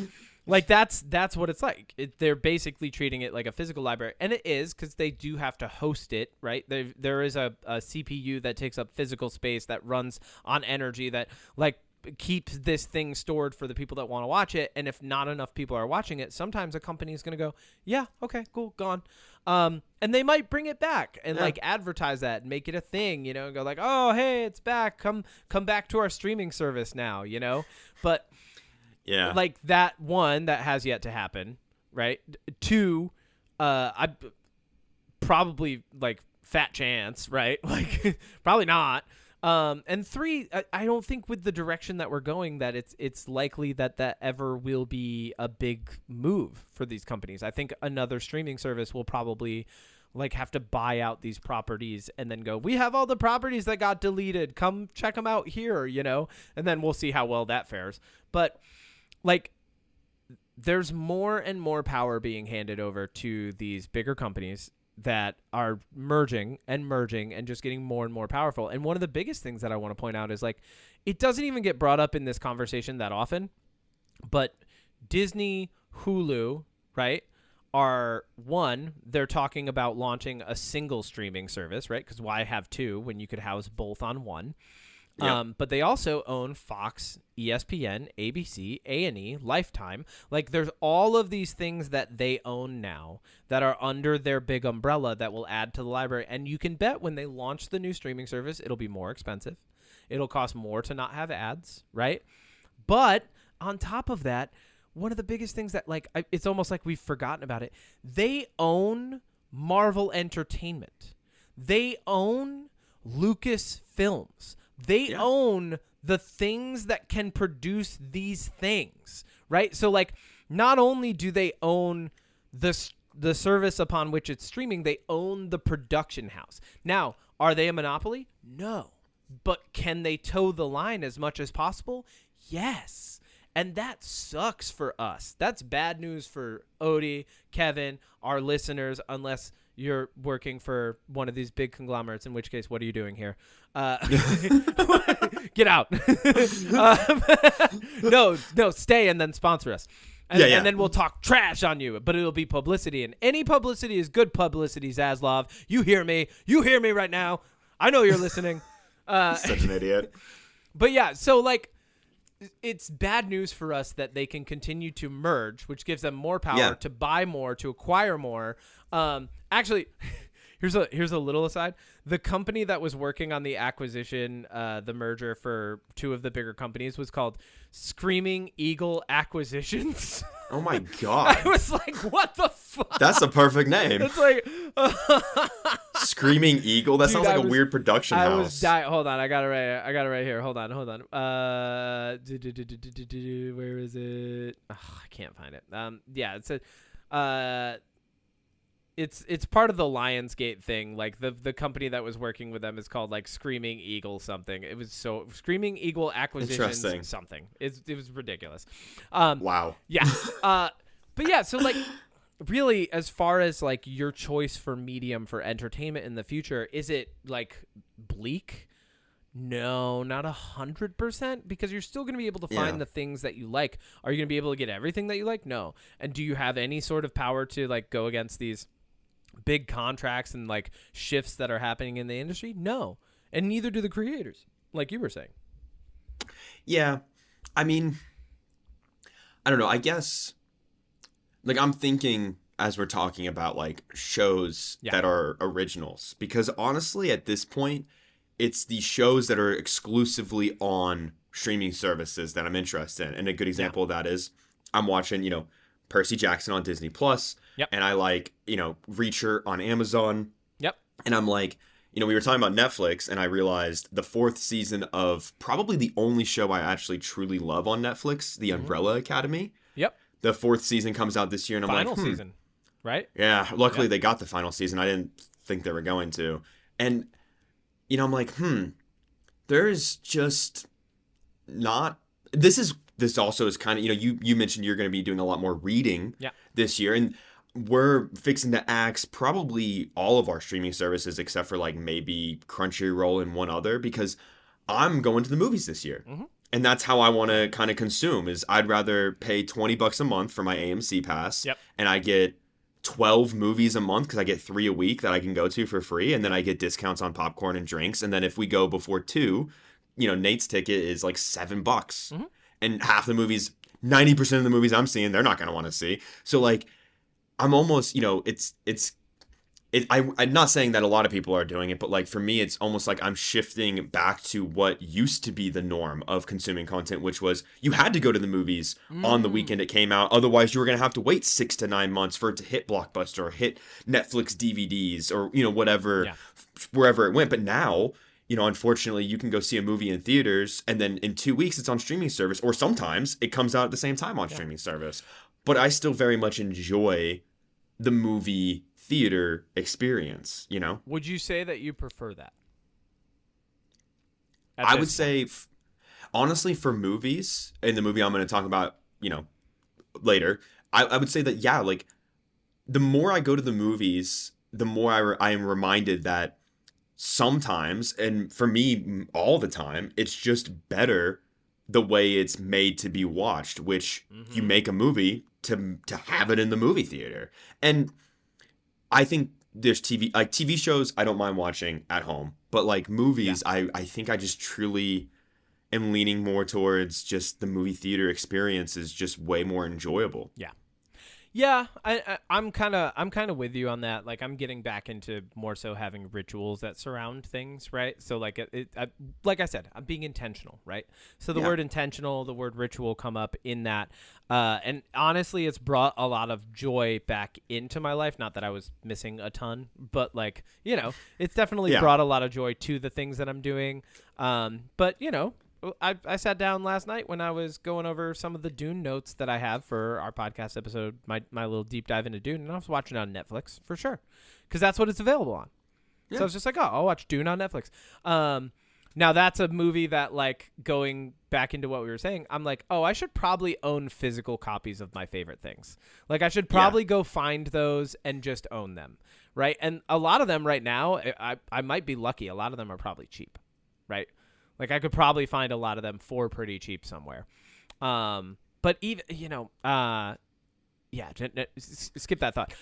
like that's what it's like. They're basically treating it like a physical library, and it is, because they do have to host it, right? There is a CPU that takes up physical space that runs on energy that like keeps this thing stored for the people that want to watch it. And if not enough people are watching it, sometimes a company is going to go, yeah, okay, cool, gone. And they might bring it back and like advertise that and make it a thing, you know, and go like, oh, hey, it's back. Come back to our streaming service now, you know. But yeah, like that one that has yet to happen, right? Two, I probably like fat chance, right? Like probably not. And three, I don't think with the direction that we're going that it's likely that ever will be a big move for these companies. I think another streaming service will probably like have to buy out these properties and then go, we have all the properties that got deleted. Come check them out here, you know, and then we'll see how well that fares. But like there's more and more power being handed over to these bigger companies that are merging and just getting more and more powerful. And one of the biggest things that I want to point out is like, it doesn't even get brought up in this conversation that often, but Disney, Hulu, right, they're talking about launching a single streaming service, right? Because why have two when you could house both on one? Yep. But they also own Fox, ESPN, ABC, A&E, Lifetime. Like there's all of these things that they own now that are under their big umbrella that will add to the library. And you can bet when they launch the new streaming service, it'll be more expensive. It'll cost more to not have ads, right? But on top of that, one of the biggest things that like it's almost like we've forgotten about it. They own Marvel Entertainment. They own Lucasfilms. They own the things that can produce these things, right? So, like, not only do they own the service upon which it's streaming, they own the production house. Now, are they a monopoly? No. But can they toe the line as much as possible? Yes. And that sucks for us. That's bad news for Odie, Kevin, our listeners, unless you're working for one of these big conglomerates, in which case, what are you doing here? Get out. No, stay and then sponsor us. And then we'll talk trash on you, but it'll be publicity. And any publicity is good publicity, Zaslav. You hear me. You hear me right now. I know you're listening. Such an idiot. But yeah, so like, it's bad news for us that they can continue to merge, which gives them more power to buy more, to acquire more. Actually, here's a little aside. The company that was working on the acquisition, the merger for two of the bigger companies was called Screaming Eagle Acquisitions. Oh my God. I was like, what the fuck? That's a perfect name. It's like Screaming Eagle. That sounds like a weird production house. I was dying. Hold on, I got it right here. Hold on. Where is it? Oh, I can't find it. Yeah, it's a It's part of the Lionsgate thing. Like the company that was working with them is called like Screaming Eagle something. It was so Screaming Eagle Acquisitions something. It was ridiculous. Wow. Yeah. But yeah, so like really as far as like your choice for medium for entertainment in the future, is it like bleak? No, not 100%, because you're still going to be able to find the things that you like. Are you going to be able to get everything that you like? No. And do you have any sort of power to like go against these big contracts and like shifts that are happening in the industry? No. And neither do the creators, like you were saying. Yeah. I mean, I don't know. I guess like I'm thinking as we're talking about like shows that are originals, because honestly at this point it's the shows that are exclusively on streaming services that I'm interested in. And a good example of that is I'm watching, Percy Jackson on Disney Plus. Yep. And I like, Reacher on Amazon. Yep. And I'm like, we were talking about Netflix, and I realized the 4th season of probably the only show I actually truly love on Netflix, The Umbrella Academy. Yep. The 4th season comes out this year, and I'm final season, right? Yeah. Luckily, they got the final season. I didn't think they were going to. And, I'm like, there's just not. This also is kind of, you mentioned you're going to be doing a lot more reading this year, and we're fixing to axe probably all of our streaming services except for like maybe Crunchyroll and one other, because I'm going to the movies this year. Mm-hmm. And that's how I want to kind of consume. Is I'd rather pay $20 a month for my AMC pass, and I get 12 movies a month because I get 3 a week that I can go to for free, and then I get discounts on popcorn and drinks, and then if we go before 2, Nate's ticket is like $7, Mm-hmm. and half the movies, 90% of the movies I'm seeing, they're not gonna want to see. So like, I'm almost, I'm not saying that a lot of people are doing it, but like for me, it's almost like I'm shifting back to what used to be the norm of consuming content, which was you had to go to the movies on the weekend it came out. Otherwise, you were going to have to wait 6 to 9 months for it to hit Blockbuster or hit Netflix DVDs or, whatever, wherever it went. But now, unfortunately, you can go see a movie in theaters and then in 2 weeks it's on streaming service, or sometimes it comes out at the same time on streaming service. But I still very much enjoy the movie theater experience, Would you say that you prefer that? I would say, honestly, for movies, and the movie I'm going to talk about, later, I would say that, yeah, like, the more I go to the movies, the more I am reminded that sometimes, and for me, all the time, it's just better the way it's made to be watched, which you make a movie to have it in the movie theater. And I think there's TV shows I don't mind watching at home, but like movies, I think I just truly am leaning more towards just the movie theater experience is just way more enjoyable. Yeah, I'm kind of with you on that. Like, I'm getting back into more so having rituals that surround things, right? So like like I said, I'm being intentional, right? So the word intentional, the word ritual come up in that, and honestly, it's brought a lot of joy back into my life. Not that I was missing a ton, but like it's definitely brought a lot of joy to the things that I'm doing. But I sat down last night when I was going over some of the Dune notes that I have for our podcast episode, my little deep dive into Dune, and I was watching it on Netflix for sure, because that's what it's available on. Yeah. So I was just like, oh, I'll watch Dune on Netflix. Now that's a movie that, like, going back into what we were saying, I'm like, oh, I should probably own physical copies of my favorite things. Like, I should probably go find those and just own them, right? And a lot of them right now, I might be lucky. A lot of them are probably cheap, right? Like, I could probably find a lot of them for pretty cheap somewhere. But even, skip that thought.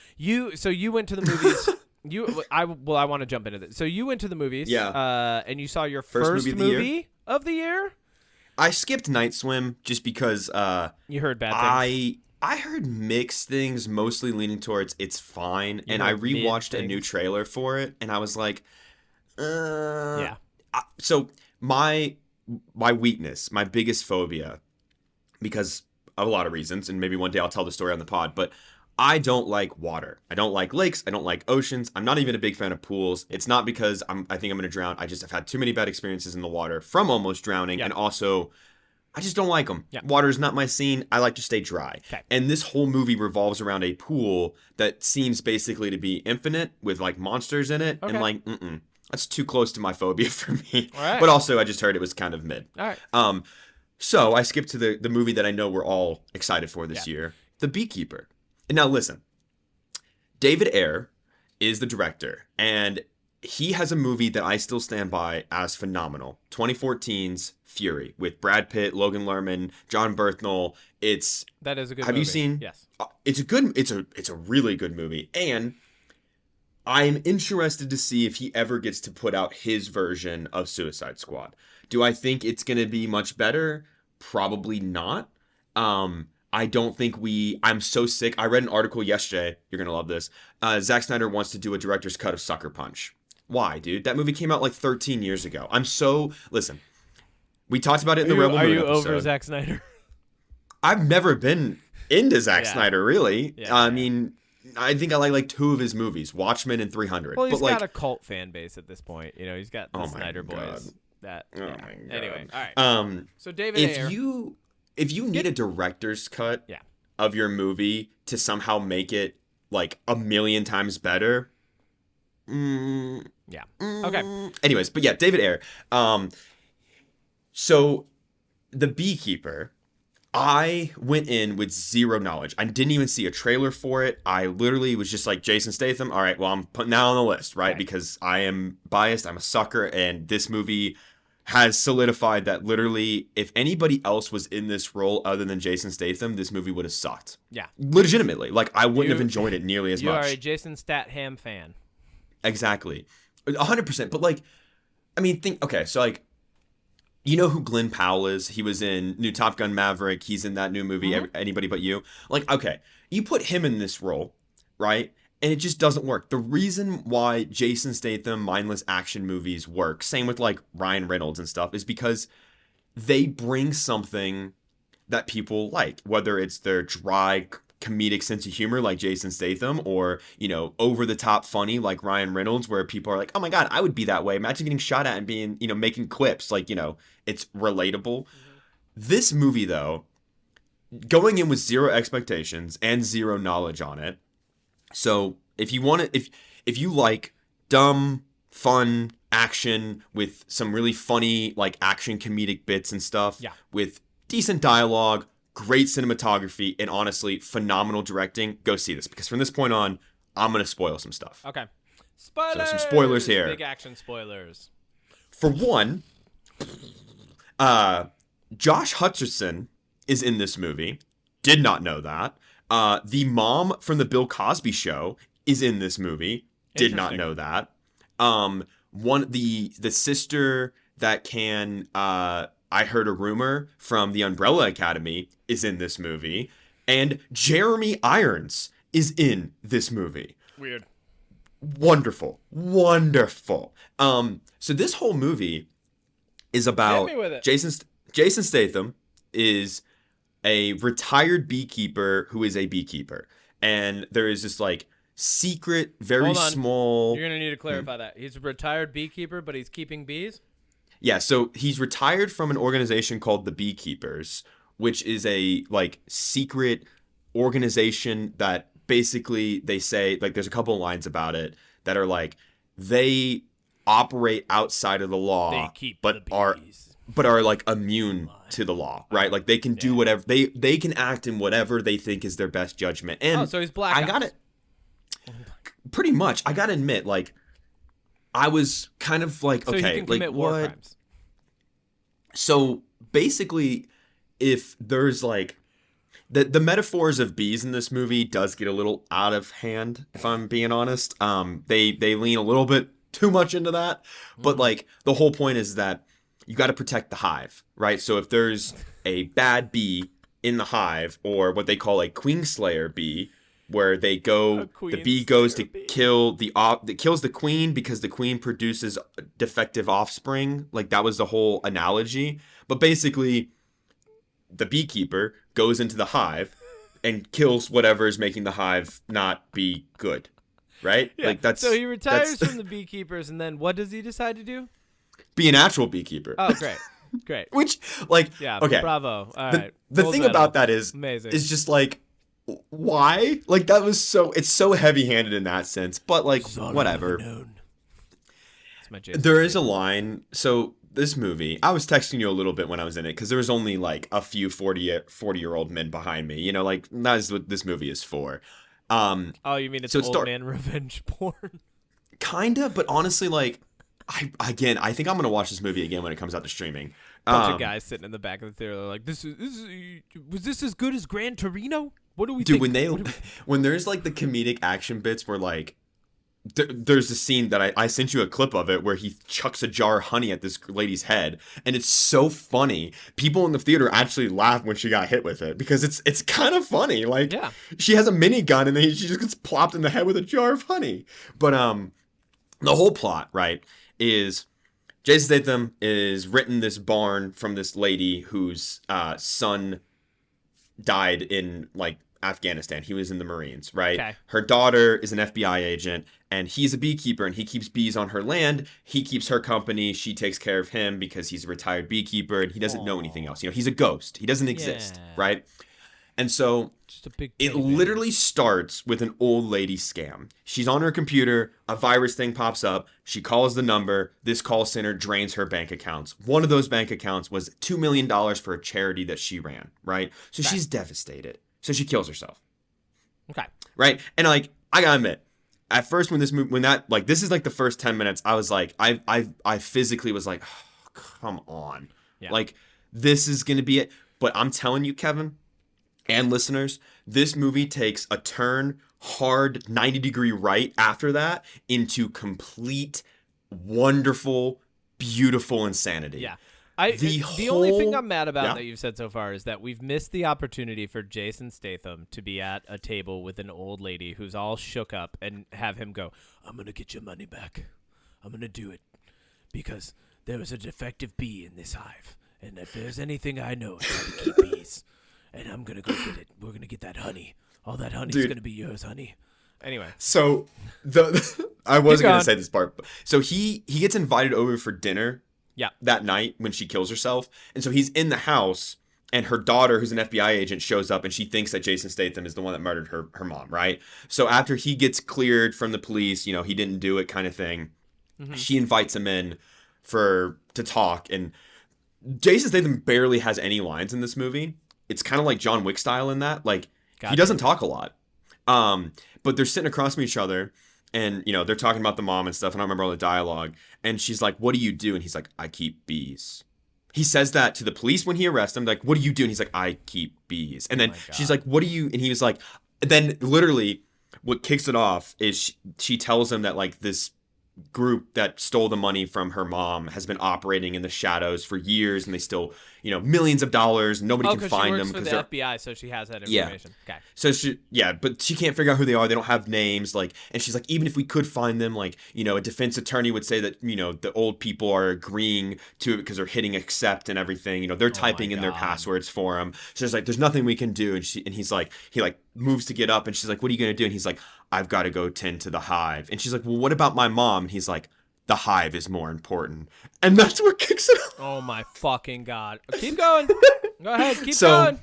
So you went to the movies. I want to jump into this. So you went to the movies. Yeah. And you saw your first movie of the year? I skipped Night Swim just because you heard bad things. I heard mixed things, mostly leaning towards it's fine. And I rewatched a new trailer for it, and I was like, so my weakness, my biggest phobia, because of a lot of reasons, and maybe one day I'll tell the story on the pod, but I don't like water. I don't like lakes. I don't like oceans. I'm not even a big fan of pools. It's not because I think I'm going to drown. I just have had too many bad experiences in the water from almost drowning, and also I just don't like them. Water is not my scene. I like to stay dry. Okay. And this whole movie revolves around a pool that seems basically to be infinite with like monsters in it, and like, that's too close to my phobia for me. All right. But also, I just heard it was kind of mid. All right. So I skipped to the movie that I know we're all excited for this year, The Beekeeper. And now listen, David Ayer is the director, and he has a movie that I still stand by as phenomenal. 2014's Fury with Brad Pitt, Logan Lerman, John Bernthal. That is a good movie. Have you seen? Yes. It's a really good movie, and I'm interested to see if he ever gets to put out his version of Suicide Squad. Do I think it's going to be much better? Probably not. I don't think I'm so sick. I read an article yesterday. You're going to love this. Zack Snyder wants to do a director's cut of Sucker Punch. Why, dude? That movie came out like 13 years ago. Listen, we talked about it in the Rebel Moon episode. Are you over Zack Snyder? I've never been into Zack Snyder, really. I mean, I think I like 2 of his movies, Watchmen and 300. Well, he's got a cult fan base at this point. He's got the Snyder boys. My God. Anyway, all right. So David Ayer. If you need a director's cut of your movie to somehow make it like a million times better, okay. Anyways, but yeah, David Ayer. So The Beekeeper, I went in with zero knowledge. I didn't even see a trailer for it. I literally was just like, Jason Statham. All right, well, I'm putting that on the list, right? Because I am biased. I'm a sucker, and this movie has solidified that literally if anybody else was in this role other than Jason Statham, this movie would have sucked. Yeah. Legitimately. Like, I wouldn't have enjoyed it nearly as much. You are a Jason Statham fan. Exactly. 100%. But, like, I mean, okay, so, like, You know who Glenn Powell is? He was in new Top Gun Maverick. He's in that new movie, Anybody But You. Like, okay, you put him in this role, right? And it just doesn't work. The reason why Jason Statham mindless action movies work, same with like Ryan Reynolds and stuff, is because they bring something that people like, whether it's their dry comedic sense of humor like Jason Statham, or, you know, over the top funny like Ryan Reynolds, where people are like, oh my God, I would be that way. Imagine getting shot at and being, you know, making quips. Like, you know, it's relatable. This movie, though, going in with zero expectations and zero knowledge on it. So if you want to, if you like dumb, fun action with some really funny like action comedic bits and stuff, with decent dialogue, great cinematography, and honestly phenomenal directing, go see this, because from this point on, I'm gonna spoil some stuff. Okay, spoilers. So some spoilers here. Big action spoilers. For one, Josh Hutcherson is in this movie. Did not know that. The mom from the Bill Cosby Show is in this movie. Did not know that. The sister that can I Heard a Rumor from the Umbrella Academy is in this movie, and Jeremy Irons is in this movie. Weird. Wonderful. So this whole movie is about Jason Statham is a retired beekeeper who is a beekeeper, and there is this like secret, very small. You're gonna need to clarify that he's a retired beekeeper, but he's keeping bees. Yeah, so he's retired from an organization called the Beekeepers, which is a like secret organization that basically they say, like, there's a couple of lines about it that are like they operate outside of the law, they keep but the bees. are like immune to the law, right? Like they can do whatever they can act in whatever they think is their best judgment. And so he's black. I got it. Pretty much, I gotta admit, like, I was kind of like, so okay, he can like commit war crimes. So basically, if there's like the metaphors of bees in this movie does get a little out of hand, if I'm being honest. They lean a little bit too much into that, but like the whole point is that you got to protect the hive, right? So if there's a bad bee in the hive, or what they call a queen slayer bee, where the bee goes to kill that kills the queen because the queen produces defective offspring. Like, that was the whole analogy. But basically, the beekeeper goes into the hive and kills whatever is making the hive not be good, right? Yeah. Like so he retires from the beekeepers, and then what does he decide to do? Be an actual beekeeper. Oh, great. Which, like, okay, bravo. All right. The thing about that is amazing. Is just like, why? Like, that was it's so heavy-handed in that sense, but like, whatever. There is a line. So this movie, I was texting you a little bit when I was in it, because there was only like a few 40-year-old men behind me. You know, like, that is what this movie is for. Oh, you mean it's old man revenge porn? Kinda, but honestly, like, I think I'm gonna watch this movie again when it comes out to streaming. Bunch of guys sitting in the back of the theater, they're like, was this as good as Gran Torino? What do we think? When there's like the comedic action bits where like there's a scene that I sent you a clip of it where he chucks a jar of honey at this lady's head, and it's so funny. People in the theater actually laugh when she got hit with it, because it's kind of funny. Like, she has a minigun and then she just gets plopped in the head with a jar of honey. But the whole plot, right, is Jason Statham is written this barn from this lady whose son died in like Afghanistan. He was in the Marines, right? Okay. Her daughter is an FBI agent, and he's a beekeeper, and he keeps bees on her land. He keeps her company. She takes care of him because he's a retired beekeeper, and he doesn't know anything else. You know, he's a ghost. He doesn't exist, right? And so it literally starts with an old lady scam. She's on her computer. A virus thing pops up. She calls the number. This call center drains her bank accounts. One of those bank accounts was $2 million for a charity that she ran, right? So she's devastated. So she kills herself. Okay. Right? And like, I gotta admit, at first this is like the first 10 minutes, I was like, I physically was like, oh, come on. Yeah. Like, this is gonna be it. But I'm telling you, Kevin and listeners, this movie takes a turn hard 90-degree right after that into complete, wonderful, beautiful insanity. Yeah. The only thing I'm mad about that you've said so far is that we've missed the opportunity for Jason Statham to be at a table with an old lady who's all shook up and have him go, "I'm gonna get your money back. I'm gonna do it because there was a defective bee in this hive, and if there's anything I know, it's how to keep bees, and I'm gonna go get it. We're gonna get that honey. All that honey's gonna be yours, honey." Anyway, so I wasn't gonna say this part, but so he gets invited over for dinner. Yeah. That night when she kills herself. And so he's in the house and her daughter, who's an FBI agent, shows up and she thinks that Jason Statham is the one that murdered her mom, right? So after he gets cleared from the police, he didn't do it kind of thing, she invites him in to talk. And Jason Statham barely has any lines in this movie. It's kind of like John Wick style in that. Like, he doesn't talk a lot. But they're sitting across from each other. And, they're talking about the mom and stuff. I don't remember all the dialogue. And she's like, "What do you do?" And he's like, "I keep bees." He says that to the police when he arrests him. Like, "What do you do?" And he's like, "I keep bees." And then she's like, "What do you?" And he was like, then literally what kicks it off is she tells him that, like, this group that stole the money from her mom has been operating in the shadows for years, and they still, millions of dollars. Nobody can find them because they're FBI, so she has that information. Yeah. Okay. So but she can't figure out who they are. They don't have names, like, and she's like, even if we could find them, like, a defense attorney would say that, the old people are agreeing to it because they're hitting accept and everything. They're typing in their passwords for him. So she's like, there's nothing we can do. And he's like, he like moves to get up, and she's like, "What are you gonna do?" And he's like, "I've got to go tend to the hive." And she's like, "Well, what about my mom?" And he's like, "The hive is more important." And that's what kicks it off. Oh my fucking God. Keep going. Go ahead. Keep going.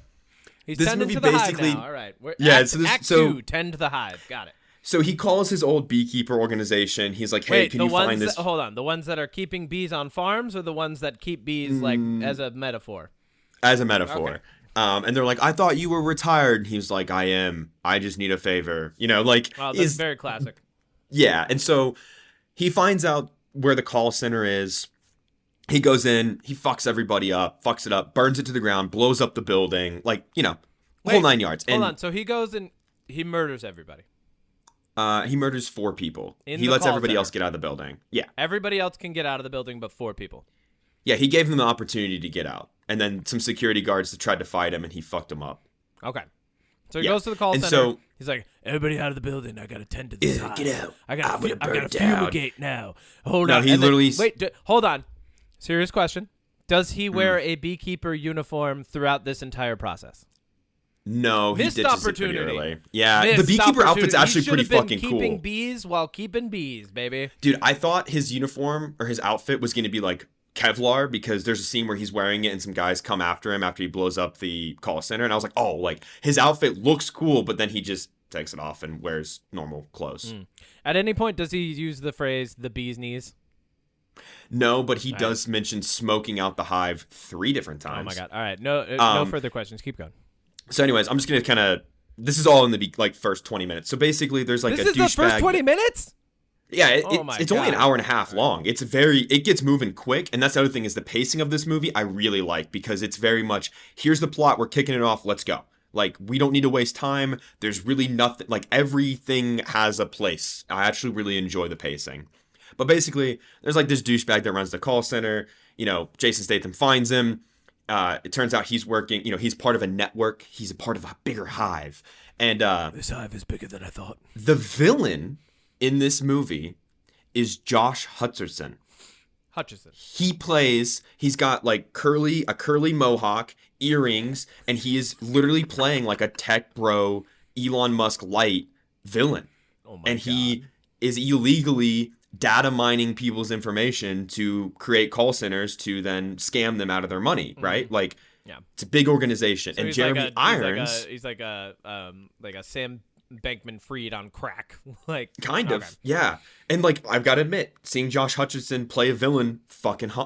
He's tending to the hive now. All right. Act 2, tend to the hive. Got it. So he calls his old beekeeper organization. He's like, "Hey, can you find this?" Hold on. The ones that are keeping bees on farms, or the ones that keep bees like as a metaphor? As a metaphor. Okay. And they're like, "I thought you were retired." And he's like, "I am. I just need a favor." Wow, that's very classic. Yeah. And so he finds out where the call center is. He goes in, he fucks everybody up, fucks it up, burns it to the ground, blows up the building, like, whole 9 yards. Hold on. So he goes and he murders everybody. He murders 4 people. He lets everybody else get out of the building. Yeah. Everybody else can get out of the building but 4 people. Yeah, he gave them the opportunity to get out. And then some security guards that tried to fight him, and he fucked them up. Okay. So he goes to the call center. So he's like, "Everybody out of the building. I got to tend to this hive. Get out. I got to fumigate now." Hold on. Wait, hold on. Serious question. Does he wear a beekeeper uniform throughout this entire process? No, Missed he ditches opportunity. It pretty early. Yeah, the beekeeper outfit's actually pretty fucking cool. Keeping bees while keeping bees, baby. Dude, I thought his uniform or his outfit was going to be like Kevlar, because there's a scene where he's wearing it and some guys come after him after he blows up the call center, and I was like, oh, like, his outfit looks cool, but then he just takes it off and wears normal clothes. At any point, does he use the phrase "the bee's knees"? No, but he does mention smoking out the hive 3 different times. Oh my God. All right. No further questions. Keep going. So anyways, I'm just going to kind of, this is all in the first 20 minutes. So basically there's like this is the first 20 minutes? Yeah, it's only an hour and a half long. It gets moving quick. And that's the other thing, is the pacing of this movie I really like, because it's very much, here's the plot, we're kicking it off, let's go. Like, we don't need to waste time. There's really nothing, like, everything has a place. I actually really enjoy the pacing. But basically, there's like this douchebag that runs the call center. Jason Statham finds him. It turns out he's working, he's part of a network. He's a part of a bigger hive. And this hive is bigger than I thought. The villain in this movie is Josh Hutcherson. He's got like a curly mohawk, earrings, and he is literally playing like a tech bro, Elon Musk light villain. Oh my God. And he is illegally data mining people's information to create call centers to then scam them out of their money, right? Like, it's a big organization. So and Jeremy Irons, he's like a Sam Bankman-Fried on crack, like kind of, yeah. And like, I've got to admit, seeing Josh Hutcherson play a villain,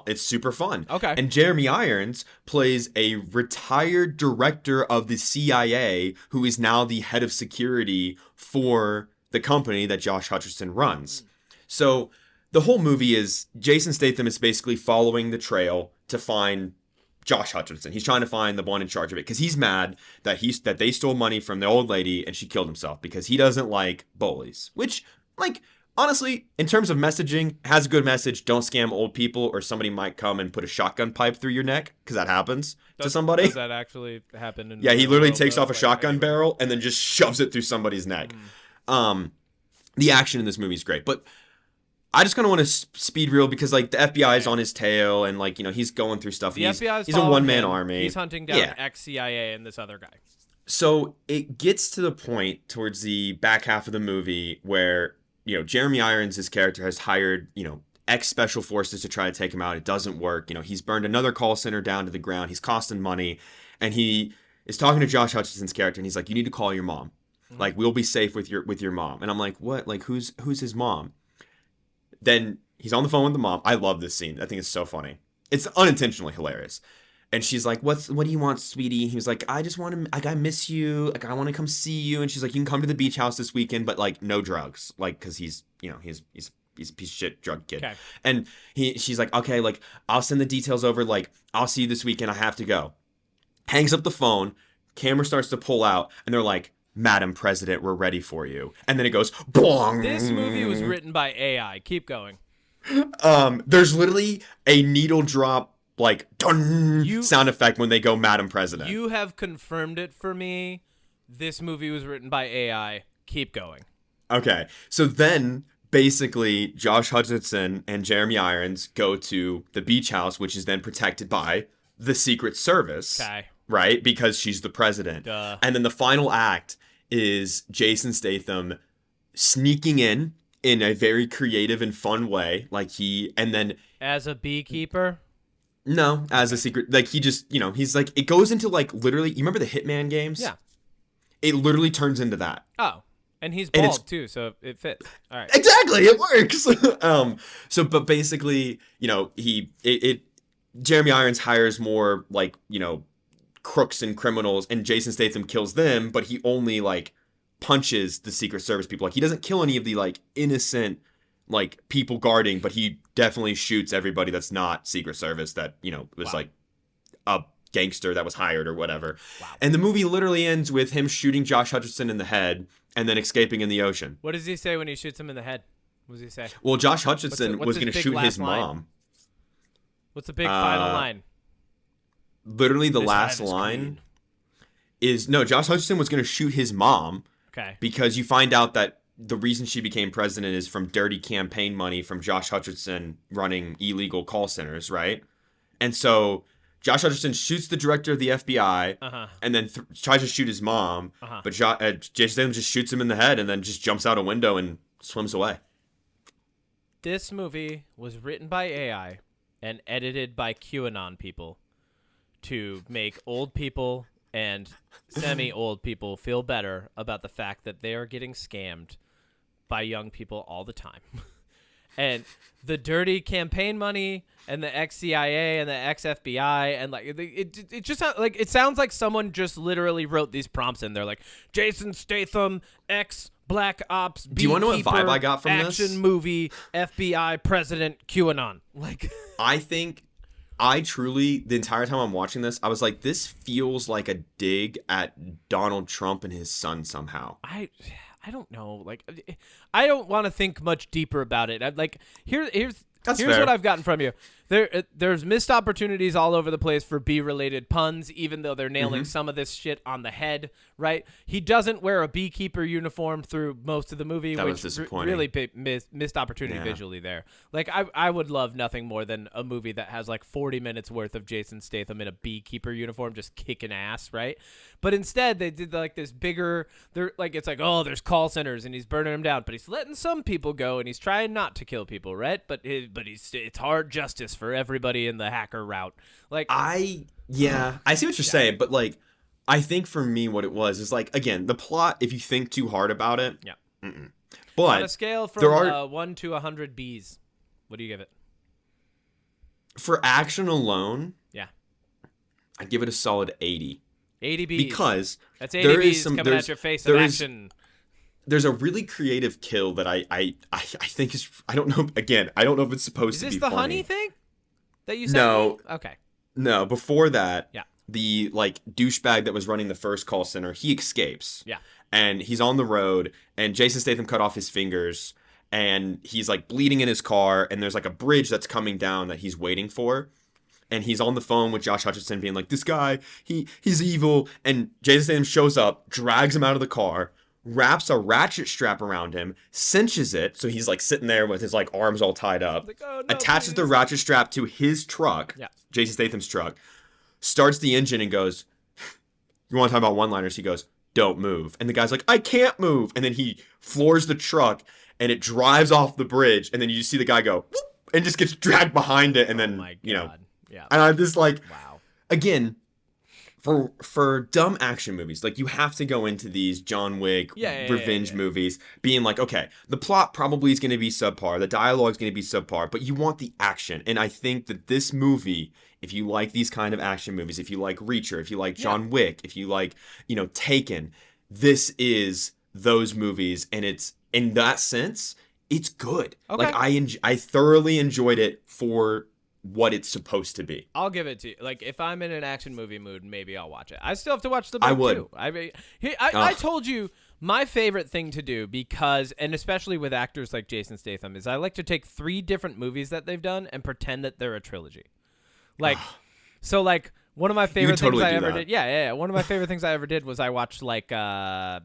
it's super fun. Okay. And Jeremy Irons plays a retired director of the CIA who is now the head of security for the company that Josh Hutcherson runs. So the whole movie is Jason Statham is basically following the trail to find Josh Hutcherson. He's trying to find the one in charge of it, because he's mad that they stole money from the old lady and she killed himself, because he doesn't like bullies. Which, like, honestly, in terms of messaging, has a good message. Don't scam old people, or somebody might come and put a shotgun pipe through your neck, because that happens to somebody. Does that actually happen in Yeah, he real literally world, takes though? off a shotgun barrel and then just shoves it through somebody's neck. The action in this movie is great, but I just kind of want to speed reel because like the FBI is on his tail and like, you know, he's going through stuff. The FBI is he's a one-man him. army. He's hunting down ex-CIA and this other guy. So it gets to the point towards the back half of the movie where, you know, Jeremy Irons' character has hired, you know, ex-special forces to try to take him out. It doesn't work. You know, he's burned another call center down to the ground. He's costing money. And he is talking to Josh Hutcherson's character and he's like, you need to call your mom. Like, we'll be safe with your mom. And I'm like, what? Like, who's his mom? Then he's on the phone with the mom. I love this scene. I think it's so funny. It's unintentionally hilarious. And she's like, what do you want, sweetie? He was like, I just want to, like, I miss you. Like, I want to come see you. And she's like, you can come to the beach house this weekend, but like, no drugs. Like, cause he's, you know, he's a piece of shit drug kid. Okay. And she's like, okay, like, I'll send the details over. Like, I'll see you this weekend. I have to go. Hangs up the phone. Camera starts to pull out. And they're like, Madam President, we're ready for you. And then it goes, bong. This movie was written by AI. Keep going. There's literally a needle drop, like, dun sound effect when they go Madam President. You have confirmed it for me. This movie was written by AI. Keep going. Okay. So then, basically, Josh Hutcherson and Jeremy Irons go to the beach house, which is then protected by the Secret Service. Okay. Right? Because she's the president. Duh. And then the final act is Jason Statham sneaking in a very creative and fun way. Like and then... As a beekeeper? No, as a secret... Like, he just, you know, he's like... It goes into, like, literally... You remember the Hitman games? Yeah. It literally turns into that. Oh. And he's bald, too, so it fits. All right. Exactly! It works! But basically, you know, Jeremy Irons hires more, like, you know, crooks and criminals, and Jason Statham kills them, but he only like punches the Secret Service people. Like, he doesn't kill any of the like innocent like people guarding, but he definitely shoots everybody that's not Secret Service that, you know, was like a gangster that was hired or whatever. Wow. And the movie literally ends with him shooting Josh Hutcherson in the head and then escaping in the ocean. What does he say when he shoots him in the head? What does he say? Well, Josh Hutcherson was going to shoot his line? mom. What's the big final line? Literally the last line is no, Josh Hutcherson was going to shoot his mom. Okay. Because you find out that the reason she became president is from dirty campaign money from Josh Hutcherson running illegal call centers, right? And so Josh Hutcherson shoots the director of the FBI and then tries to shoot his mom, but Jason Statham just shoots him in the head and then just jumps out a window and swims away. This movie was written by AI and edited by QAnon people to make old people and semi-old people feel better about the fact that they are getting scammed by young people all the time. And the dirty campaign money and the ex-CIA and the ex-FBI and like it just like it sounds like someone just literally wrote these prompts in there, like Jason Statham, ex-Black Ops, do you want to know what vibe I got from action this? Movie, FBI president, QAnon. Like, I truly, the entire time I'm watching this, I was like, this feels like a dig at Donald Trump and his son somehow. I don't know. Like, I don't want to think much deeper about it. Here's what I've gotten from you. There's missed opportunities all over the place for bee-related puns, even though they're nailing some of this shit on the head, right? He doesn't wear a beekeeper uniform through most of the movie, that which was disappointing. Really missed opportunity visually there. Like, I would love nothing more than a movie that has like 40 minutes worth of Jason Statham in a beekeeper uniform just kicking ass, right? But instead, they did like this bigger, it's like, oh, there's call centers and he's burning them down, but he's letting some people go and he's trying not to kill people, right? But it's hard justice for everybody in the hacker route. Like, I see what you're saying, but like, I think for me what it was is like, again, the plot, if you think too hard about it, but on a scale from 1 to 100 bees, what do you give it? For action alone, I'd give it a solid 80. 80 bees. Because that's 80 bees coming at your face in action. There's a really creative kill that I think is, I don't know, again, I don't know if it's supposed to be funny. Is this the honey thing that you said? No. Okay. No, before that, the like douchebag that was running the first call center, he escapes. Yeah. And he's on the road, and Jason Statham cut off his fingers, and he's like bleeding in his car, and there's like a bridge that's coming down that he's waiting for. And he's on the phone with Josh Hutcherson being like, this guy, he's evil. And Jason Statham shows up, drags him out of the car, wraps a ratchet strap around him, cinches it. So he's like sitting there with his like arms all tied up, like, oh, no, attaches please. the ratchet strap to his truck, Jason Statham's truck, starts the engine and goes, you want to talk about one-liners? He goes, don't move. And the guy's like, I can't move. And then he floors the truck and it drives off the bridge. And then you just see the guy go, whoop, and just gets dragged behind it. And then, you know. Yeah. And I'm just like, wow. Again, for dumb action movies, like you have to go into these John Wick revenge movies being like, okay, the plot probably is going to be subpar, the dialogue is going to be subpar, but you want the action. And I think that this movie, if you like these kind of action movies, if you like Reacher, if you like John Wick, if you like, you know, Taken, this is those movies, and it's in that sense, it's good. Okay. Like I thoroughly enjoyed it for what it's supposed to be. I'll give it to you. Like, if I'm in an action movie mood, maybe I'll watch it. I still have to watch the book, too. I mean, I told you my favorite thing to do because, and especially with actors like Jason Statham, is I like to take 3 different movies that they've done and pretend that they're a trilogy. Like, so like one of my favorite things I ever did. Yeah. One of my favorite things I ever did was I watched like The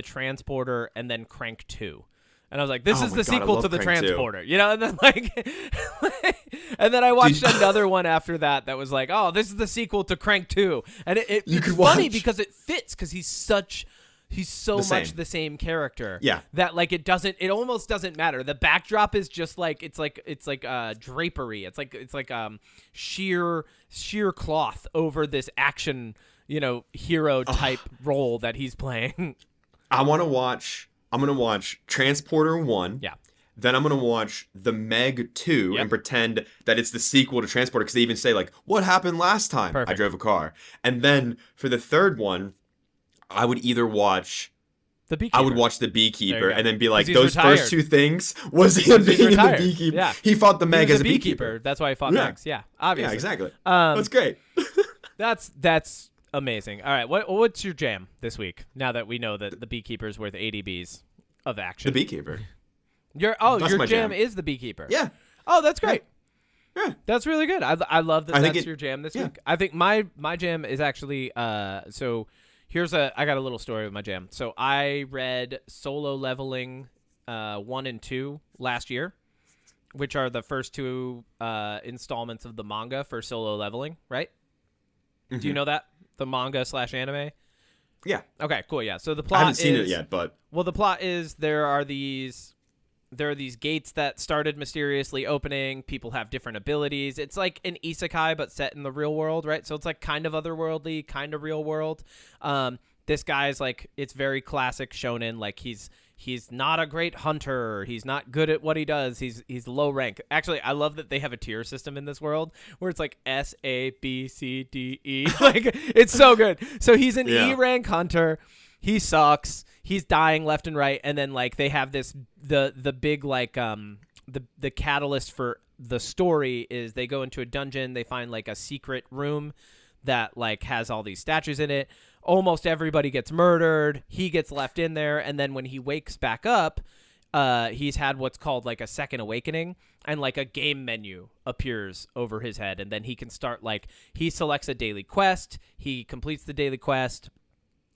Transporter and then Crank 2. And I was like, this is the sequel to The Transporter, you know? And then like, and then I watched another one after that was like, oh, this is the sequel to Crank 2. And it's funny because it fits because he's so much the same character. Yeah. That like it almost doesn't matter. The backdrop is just like it's like drapery. It's like sheer cloth over this action, you know, hero type role that he's playing. I'm going to watch Transporter 1. Yeah. Then I'm going to watch The Meg 2 and pretend that it's the sequel to Transporter, because they even say, like, what happened last time I drove a car? And then for the third one, I would either watch The Beekeeper. I would watch The Beekeeper and then be like, those first 2 things was him being in The Beekeeper. Yeah. He fought the Meg as a beekeeper. That's why he fought Megs. Yeah, obviously. Yeah, exactly. That's great. That's amazing. All right, what's your jam this week? Now that we know that The Beekeeper's worth 80 Bs of action. The Beekeeper. Your jam is The Beekeeper. Yeah. Oh, that's great. Yeah. That's really good. I love that that's your jam this week. I think my jam is actually so here's I got a little story with my jam. So I read Solo Leveling 1 and 2 last year, which are the first 2 installments of the manga for Solo Leveling, right? Mm-hmm. Do you know that? The manga / anime? Yeah. Okay, cool, yeah. So the plot I haven't seen it yet, but well, the plot is there are these gates that started mysteriously opening. People have different abilities. It's like an isekai, but set in the real world, right? So it's like kind of otherworldly, kind of real world. This guy's like, it's very classic shonen. Like he's not a great hunter. He's not good at what he does. He's low rank. Actually, I love that they have a tier system in this world where it's like S, A, B, C, D, E. Like it's so good. So he's an E rank hunter. He sucks. He's dying left and right. And then like they have this, the big like, the catalyst for the story is they go into a dungeon. They find like a secret room that like has all these statues in it. Almost everybody gets murdered. He gets left in there. And then when he wakes back up, he's had what's called like a second awakening, and like a game menu appears over his head. And then he can start like, he selects a daily quest. He completes the daily quest.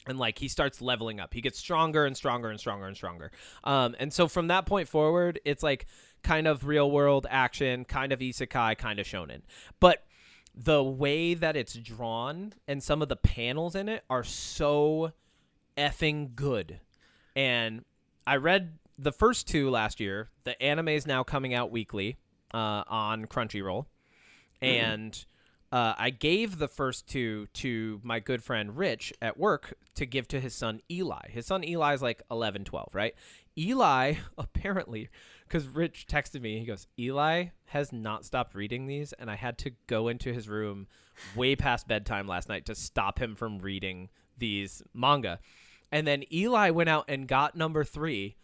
And like he starts leveling up. He gets stronger and stronger and stronger and stronger. And so from that point forward, it's like kind of real world action, kind of isekai, kind of shonen. But the way that it's drawn and some of the panels in it are so effing good. And I read the first 2 last year. The anime is now coming out weekly on Crunchyroll. And I gave the first 2 to my good friend Rich at work to give to his son Eli. His son Eli is like 11, 12, right? Eli, apparently, because Rich texted me, he goes, Eli has not stopped reading these, and I had to go into his room way past bedtime last night to stop him from reading these manga. And then Eli went out and got number 3,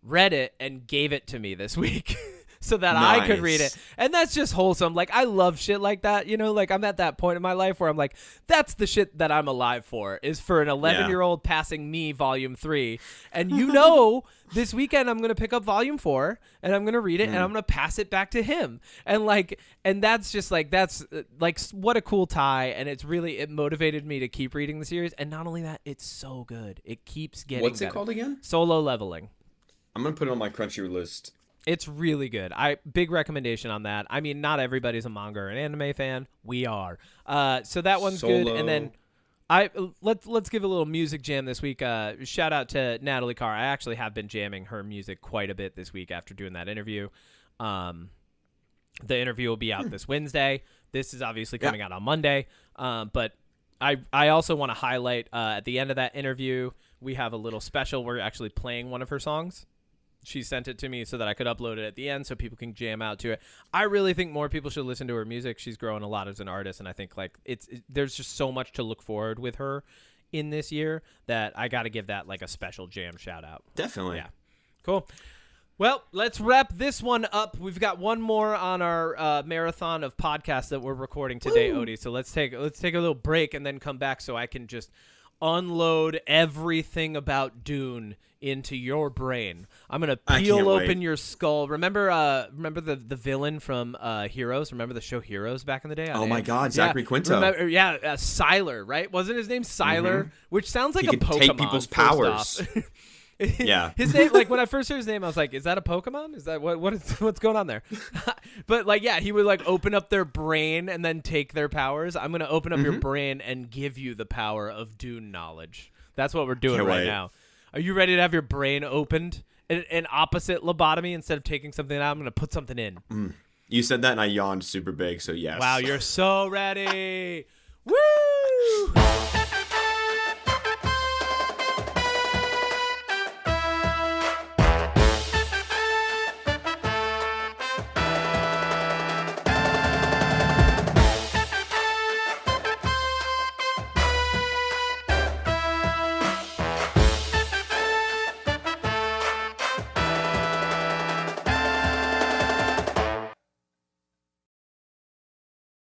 read it, and gave it to me this week. so that I could read it. And that's just wholesome. Like, I love shit like that, you know? Like, I'm at that point in my life where I'm like, that's the shit that I'm alive for, is for an 11-year-old passing me volume 3. And this weekend I'm going to pick up volume 4 and I'm going to read it and I'm going to pass it back to him. And that's just like, that's like, what a cool tie. And it motivated me to keep reading the series. And not only that, it's so good. It keeps getting What's better. it called again? Solo Leveling. I'm going to put it on my Crunchyroll list. It's really good. Big recommendation on that. I mean, not everybody's a manga or an anime fan. We are. So that one's good. And then let's give a little music jam this week. Shout out to Natalie Carr. I actually have been jamming her music quite a bit this week after doing that interview. The interview will be out this Wednesday. This is obviously coming out on Monday. But I also want to highlight at the end of that interview, we have a little special. We're actually playing one of her songs. She sent it to me so that I could upload it at the end so people can jam out to it. I really think more people should listen to her music. She's growing a lot as an artist, and I think like there's just so much to look forward with her in this year that I got to give that like a special jam shout out. Definitely. Yeah. Cool. Well, let's wrap this one up. We've got one more on our marathon of podcasts that we're recording today, Odie. So let's take a little break and then come back so I can just unload everything about Dune into your brain. I'm gonna peel open your skull. Remember the villain from Heroes? Remember the show Heroes back in the day? Oh my God, Zachary Quinto. Sylar, right? Wasn't his name Sylar? Which sounds like a Pokemon. Take people's powers. Yeah. His name, like when I first heard his name, I was like, "Is that a Pokemon? Is that what's going on there?" But like, yeah, he would like open up their brain and then take their powers. I'm gonna open up your brain and give you the power of Dune knowledge. That's what we're doing right now. Are you ready to have your brain opened? An opposite lobotomy instead of taking something out. I'm gonna put something in. You said that and I yawned super big. So yes. Wow, you're so ready. Woo!